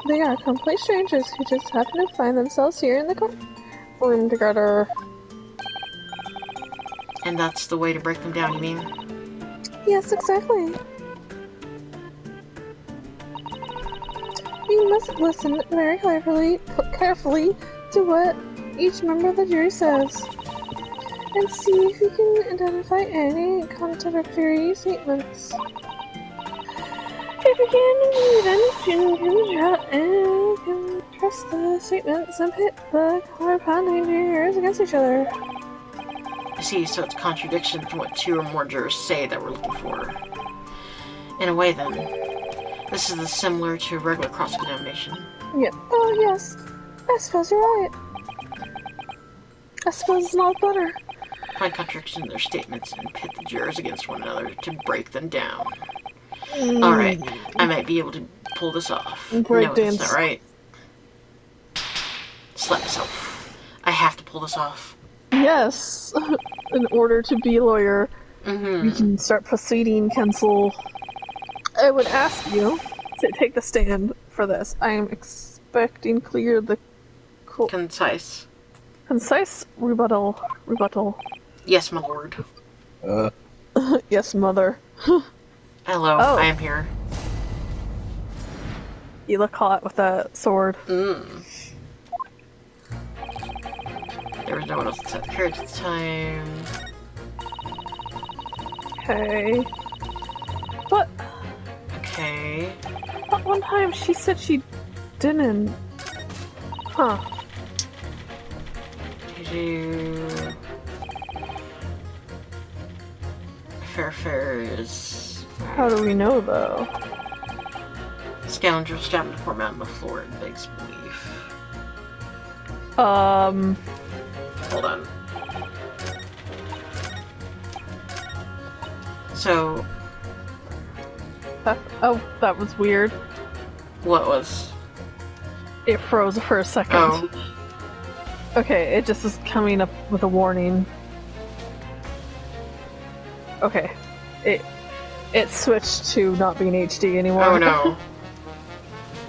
they are complete strangers who just happen to find themselves here in the courtroom together. And that's the way to break them down, you mean? Yes, exactly. You must listen very carefully to what each member of the jury says, and see if you can identify any contradictory statements. If you can trust the statements and pit the corresponding jurors against each other. I see, so it's contradiction to what 2 or more jurors say that we're looking for. In a way, then, this is similar to regular cross-examination. Yep. Oh, yes. I suppose you're right. I suppose it's not better. Find contradiction in their statements and pit the jurors against one another to break them down. Alright, I might be able to pull this off. Break No, dance. that's not right. Slap myself. I have to pull this off. Yes. In order to be a lawyer, we can start proceeding, cancel. I would ask you to take the stand for this. I am expecting clear the Concise rebuttal. Yes, my lord. Yes, mother. Hello, Oh. I am here. You look hot with that sword. There was no one else except here at the time. Okay. But Okay. at one time she said she didn't. Huh. Did you... Fair is... How do we know, though? Scoundrel stabbed the poor man on the floor and begs belief. Hold on. So... that was weird. What was? It froze for a second. Oh. Okay, it just is coming up with a warning. Okay. It switched to not being HD anymore. Oh no.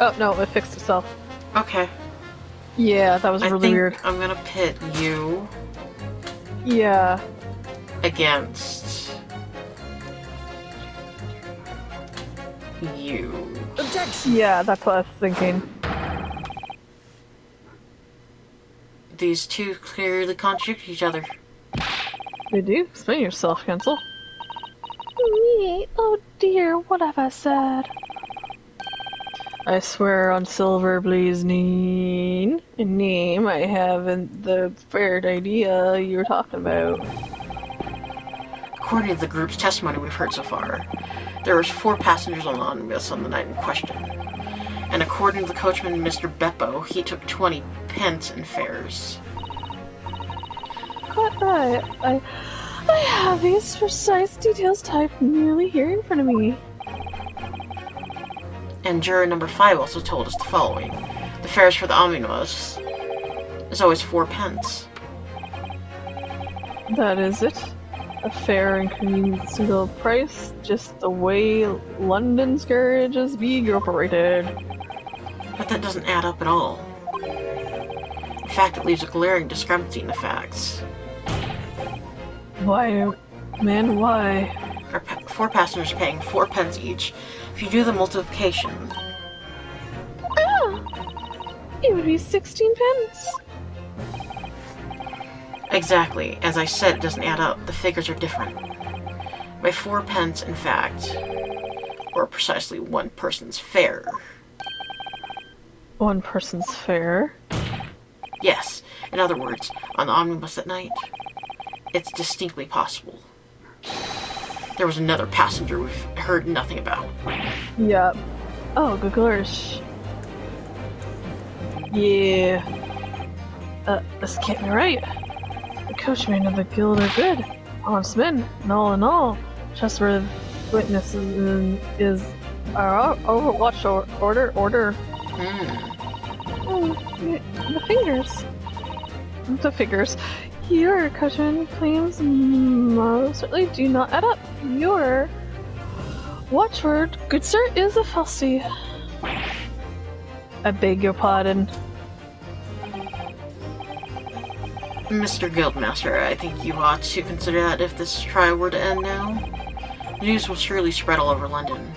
Oh, no, it fixed itself. Okay. Yeah, that was I really think weird. I'm gonna pit you Yeah. against you. Objection! Yeah, that's what I was thinking. These two clearly contradict each other. They do. Explain yourself, Cancel. Me? Oh dear, what have I said? I swear on Silver Blazing name I haven't the fair idea you're talking about. According to the group's testimony we've heard so far, there was 4 passengers on the omnibus on the night in question. And according to the coachman, Mr. Beppo, he took 20 pence in fares. Quite right. I have these precise details typed nearly here in front of me. And juror number 5 also told us the following. The fares for the omnibus is always 4 pence. That is it. A fair and convenient single price, just the way London's carriages be operated. But that doesn't add up at all. In fact, it leaves a glaring discrepancy in the facts. Why, man, why? Our 4 passengers paying 4 pence each. If you do the multiplication, Ah! It would be 16 pence. exactly, as I said, it doesn't add up. The figures are different. By 4 pence, in fact, or precisely one person's fare. One person's fare? Yes, in other words, on the omnibus at night, it's distinctly possible. There was another passenger we've heard nothing about. Yup. Oh, good glorish. Yeah. This can't be right. The coachman of the guild are good, honest men, and all in all, trustworthy witnesses is our overwatch order. The figures. Your coachman claims most certainly do not add up. Your watchword, good sir, is a falsity. I beg your pardon. Mr. Guildmaster, I think you ought to consider that if this trial were to end now. News will surely spread all over London.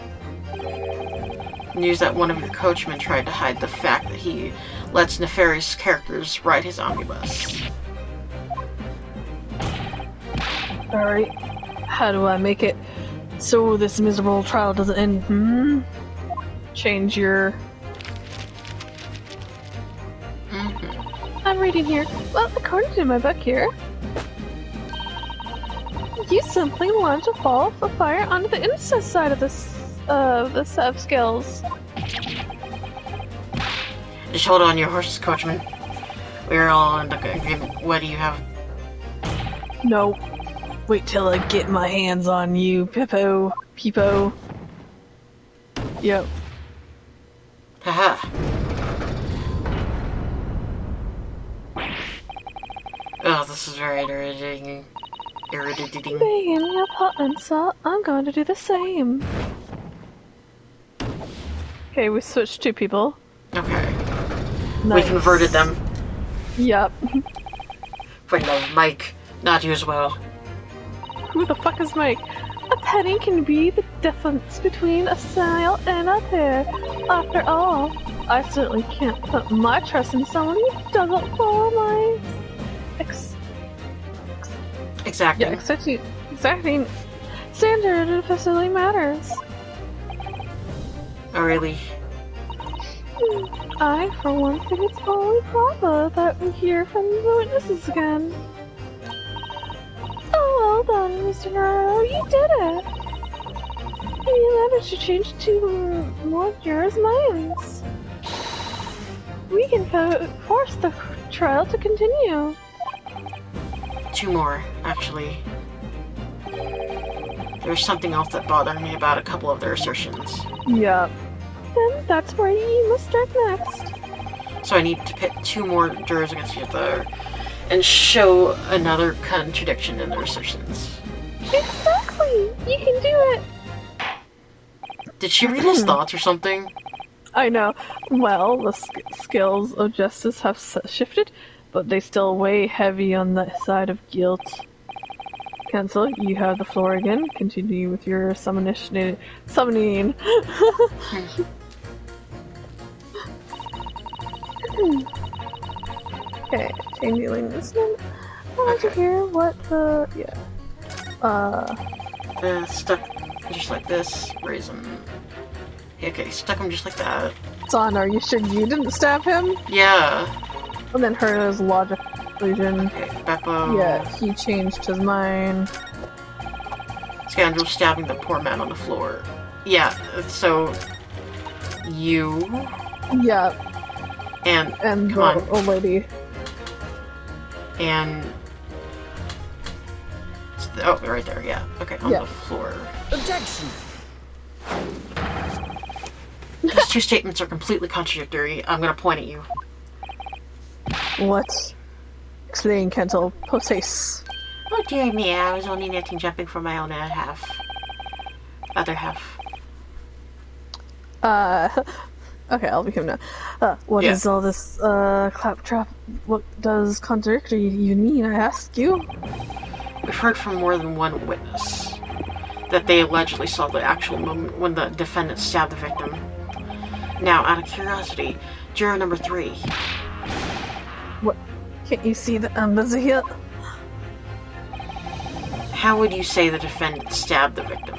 News that one of your coachmen tried to hide the fact that he lets nefarious characters ride his omnibus. Alright, how do I make it so this miserable trial doesn't end? Change your... I'm reading here. Well, according to my book here, you simply launch a ball of fire onto the inside side of the set of skills. Just hold on your horses, coachman. We're all in agreement. What do you have? No. Wait till I get my hands on you, Peepo. Yep. Haha. Oh, this is very irritating. Being your partner, so I'm going to do the same. Okay, we switched 2 people. Okay. Nice. We converted them. Yep. But no, Mike, not you as well. Who the fuck is Mike? A penny can be the difference between a sale and a pair. After all, I certainly can't put my trust in someone who doesn't follow my Exactly. exacting standard officially matters. Oh, really? I, for one, think it's only proper that we hear from the witnesses again. Oh, well done, Mr. Naro, you did it! You managed to change 2 more jurors' minds. We can force the trial to continue. 2 more, actually. There's something else that bothered me about a couple of their assertions. Yep. Then that's where you must strike next. So I need to pit 2 more jurors against each other and show another contradiction in their assertions. Exactly! You can do it! Did she read his thoughts or something? I know. Well, the scales of justice have shifted, but they still weigh heavy on the side of guilt. Cancel, you have the floor again. Continue with your summoning. Okay, changing this one. I want to hear what the Stuck just like this. Raise him. Okay, stuck him just like that. Son, are you sure you didn't stab him? Yeah. And then heard his logic illusion. Okay, Beppo. Yeah, he changed his mind. Scoundrel stabbing the poor man on the floor. Yeah, so you Yeah. and And come the on. old lady. And oh, right there, yeah. Okay, on the floor. Objection! These two statements are completely contradictory. I'm gonna point at you. What? Explain, Kentel. Possess. Oh dear me, I was only netting jumping for my own other half. Okay, I'll be him now. What is all this, claptrap? What does contradictory even mean, I ask you? We've heard from more than one witness that they allegedly saw the actual moment when the defendant stabbed the victim. Now, out of curiosity, juror number 3. What? Can't you see that I'm busy here? How would you say the defendant stabbed the victim?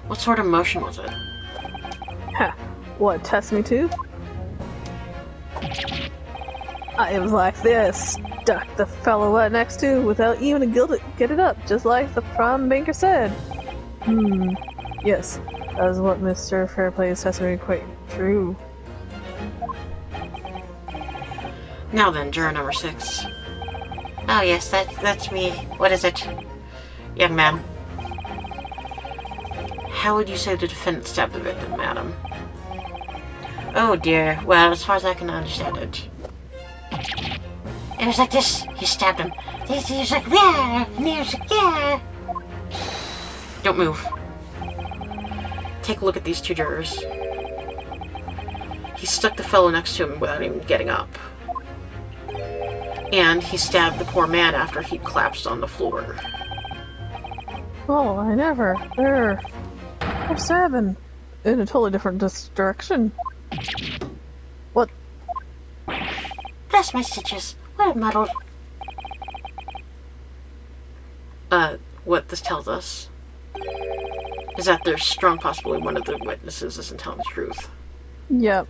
What sort of motion was it? Ha! What, test me too? It was like this. Stuck the fellow right next to without even a get it up, just like the prime banker said. Yes, that is what Mr. Fairplay's testimony quite true. Now then, juror number 6. Oh yes, that's me. What is it? Young man. How would you say the defendant stabbed the victim, madam? Oh dear, well, as far as I can understand it. It was like this. He stabbed him. He was like, yeah, and he was like, yeah. Don't move. Take a look at these 2 jurors. He stuck the fellow next to him without even getting up. And he stabbed the poor man after he collapsed on the floor. Oh, I never. They're stabbing in a totally different direction. What? Bless my stitches. What a muddle. What this tells us is that there's strong possibility one of the witnesses isn't telling the truth. Yep.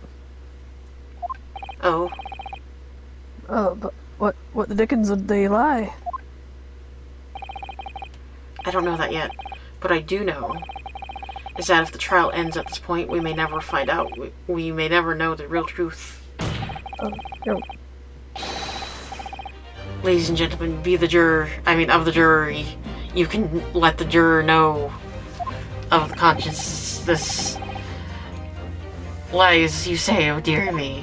Oh. Oh, but what the dickens would they lie? I don't know that yet, but I do know is that if the trial ends at this point, we may never find out. We may never know the real truth. No. Ladies and gentlemen, be the juror. Of the jury. You can let the juror know of the conscience. This lies you say. Oh dear me.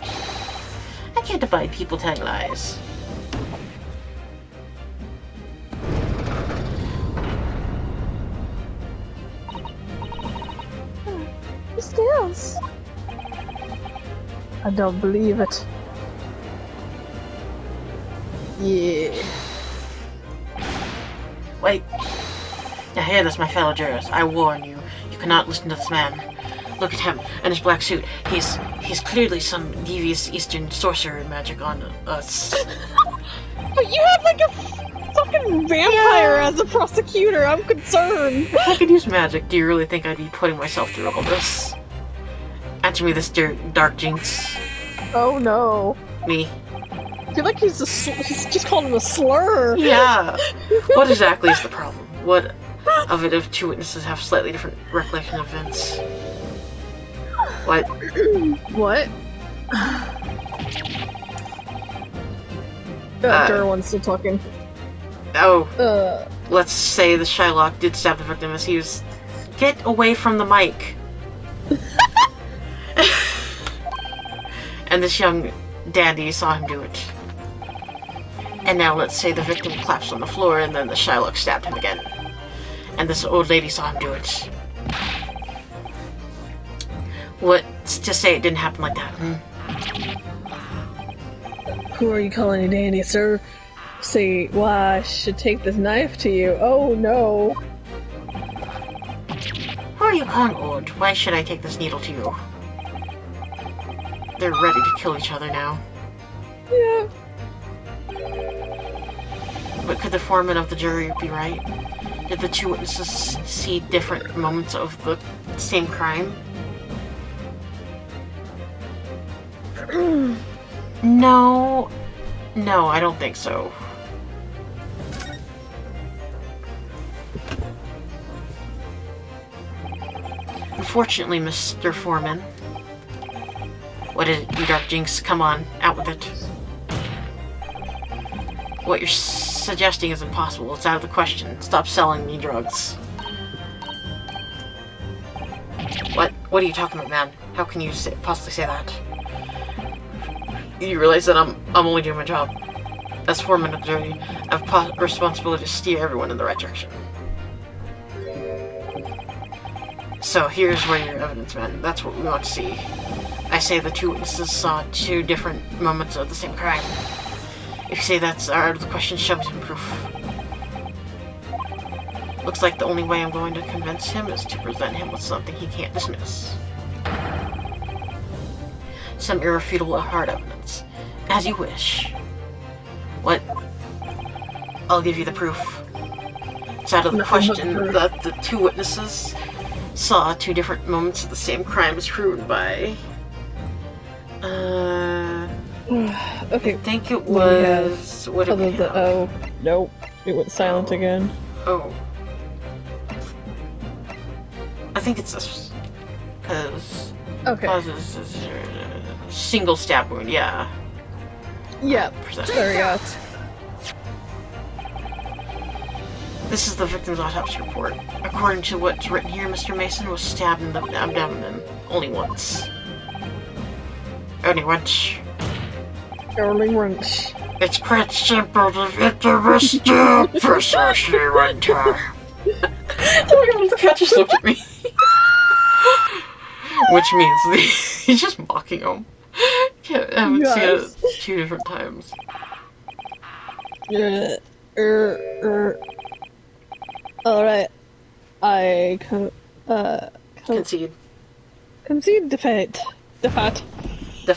I can't abide people telling lies. The scales. I don't believe it. Yeah. Wait. Now hear this, my fellow jurors. I warn you. You cannot listen to this man. Look at him and his black suit. He's clearly some devious Eastern sorcerer magic on us. But you have like a fucking vampire as a prosecutor. I'm concerned. If I could use magic, do you really think I'd be putting myself through all this? Answer me this, dark jinx. Oh no. Me. I feel like he's just called him a slur. Yeah. What exactly is the problem? What of it if 2 witnesses have slightly different recollection of events? What? What? Derwin's still talking. Oh. Let's say the Shylock did stab the victim as he was... Get away from the mic! And this young dandy saw him do it. And now let's say the victim collapsed on the floor and then the Shylock stabbed him again. And this old lady saw him do it. Let's just say it didn't happen like that. Who are you calling a dandy, sir? Say why I should take this knife to you. Oh no. Who are you calling old? Why should I take this needle to you? They're ready to kill each other now. Yeah. But could the foreman of the jury be right? Did the two witnesses see different moments of the same crime? No, I don't think so. Unfortunately, Mr. Foreman. What is it, you dark jinx? Come on, out with it. What you're suggesting is impossible. It's out of the question. Stop selling me drugs. What? What are you talking about, man? How can you possibly say that? You realize that I'm only doing my job. As foreman of the jury, I have responsibility to steer everyone in the right direction. So here's where your evidence, man. That's what we want to see. I say the two witnesses saw two different moments of the same crime. If you say that's out of the question, show me some proof. Looks like the only way I'm going to convince him is to present him with something he can't dismiss. Some irrefutable hard evidence. As you wish. What? I'll give you the proof. It's out of the question that the two witnesses saw two different moments of the same crime as proven by... Okay. I think it was... What did we have? Oh, nope. It went silent again. Oh. I think it's this. Because... Okay. Causes single stab wound, yeah. Yep. There we go. This is the victim's autopsy report. According to what's written here, Mr. Mason was stabbed in the abdomen only once. Only once. Only once. It's quite simple to victim was stabbed precisely one time. Oh my god, the cat just looked at me. Which means he's just mocking him. I haven't seen it 2 different times. Alright. I Concede. concede defeat. Defeat.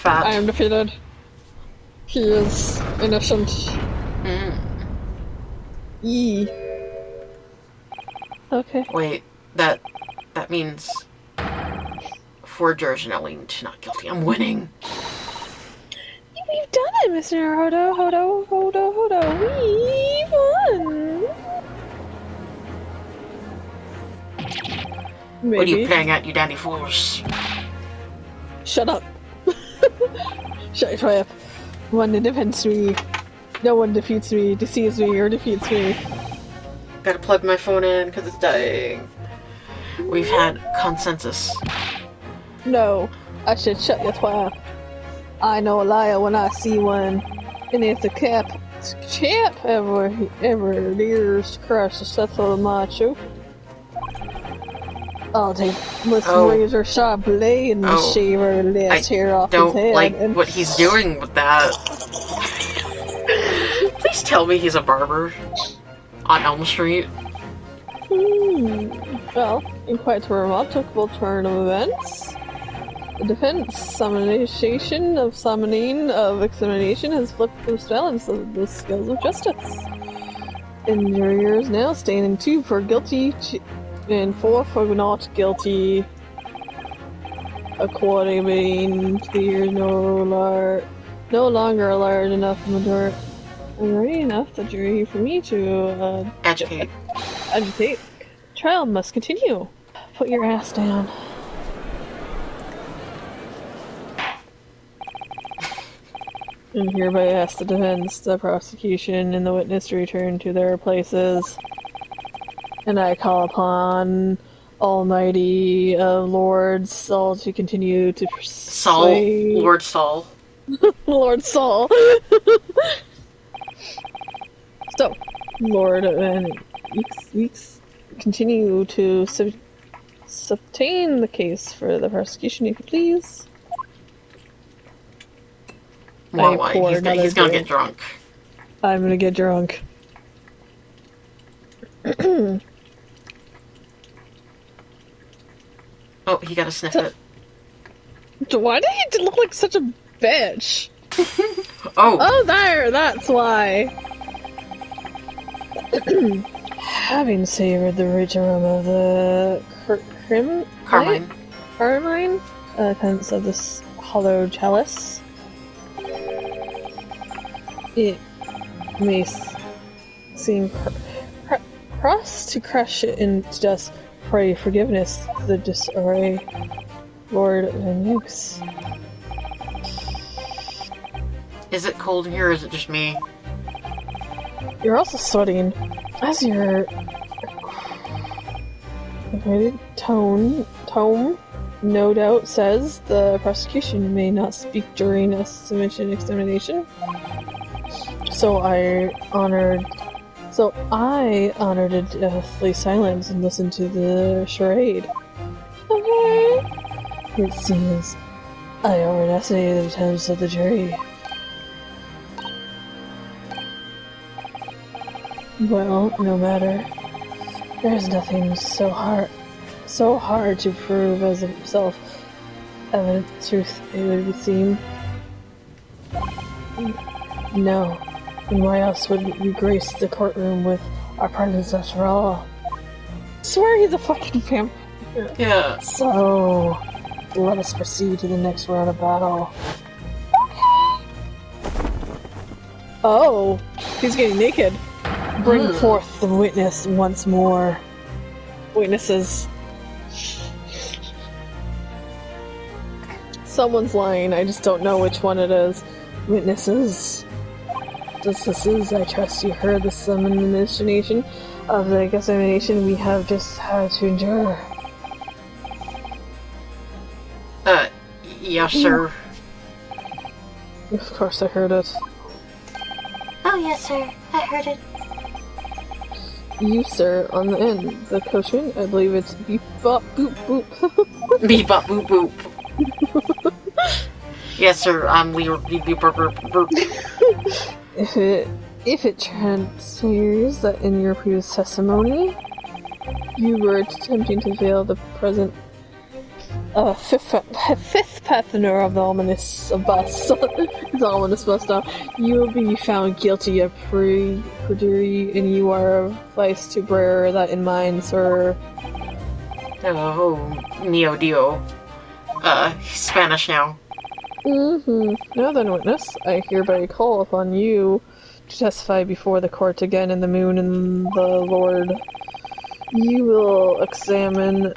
I am defeated. He is innocent. Yee. Okay. Wait, that means 4 jurors now lean to not guilty. I'm winning. We've done it, Mr. Hodo. We won. Maybe. What are you playing at, you dandy fools? Shut up. Shut your trap. One defeats me. No one defeats me, deceives me, or defeats me. Gotta plug my phone in because it's dying. We've had consensus. No, I should shut your trap. I know a liar when I see one. And if the champ ever dares to crush the settle of my truth, I'll take this razor sharp blade and shave her last hair off his head. I don't like what he's doing with that. Please tell me he's a barber on Elm Street. Well, in quite a remarkable turn of events, the defense summonation of summoning of examination has flipped the balance of the scales of justice. And jurors now standing 2 for guilty and 4 for not guilty. According to the no longer a large enough majority. Already enough the jury for me to Agitate. Trial must continue. Put your ass down. And hereby ask the defense, the prosecution, and the witness to return to their places. And I call upon Almighty Lord Saul to continue to persuade... Lord Saul. Lord Saul. So, Lord, and weeks continue to Let's obtain the case for the prosecution, if you please. Well, I why? pour He's another gonna drink. get drunk. I'm gonna get drunk. Oh, he got to sniff it. Why did he look like such a bitch? Oh! Oh, there! That's why! Having savored the rich aroma of the Carmine. Carmine? Contents of this hollow chalice. It may seem cross to crush it into dust. Pray forgiveness for the disarray, Lord Van Nukes. Is it cold in here or is it just me? You're also sweating. As your tome, no doubt says, the prosecution may not speak during a submission examination. So I honored a deathly silence and listened to the charade. Okay. It seems I overestimated the attempts of the jury. Well, no matter. There's nothing so hard to prove as itself evident truth, it would seem. No. And why else would we grace the courtroom with our presence after all? I swear he's a fucking vampire. Yeah. So, let us proceed to the next round of battle. Okay. Oh, he's getting naked. Bring forth the witness once more. Witnesses. Someone's lying, I just don't know which one it is. Witnesses. Justices, I trust you heard the summation of the examination we have just had to endure. Yes, sir. Of course I heard it. Oh, yes, sir. I heard it. You, sir, on the end. The coachman, I believe it's beep bop boop boop. Beep bop boop boop. Yes, sir, I'm Leo beep beep burp burp burp. If it transpires that in your previous testimony, you were attempting to veil the present fifth partner of the ominous bust. It's ominous bust now. You will be found guilty of perjury, and you are advised to bear that in mind, sir. Oh, Neo Dio. Spanish now. Now then, witness, I hereby call upon you to testify before the court again in the moon and the Lord. You will explain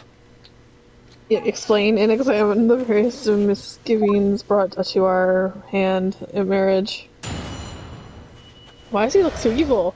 and examine the various misgivings brought to our hand in marriage. Why does he look so evil?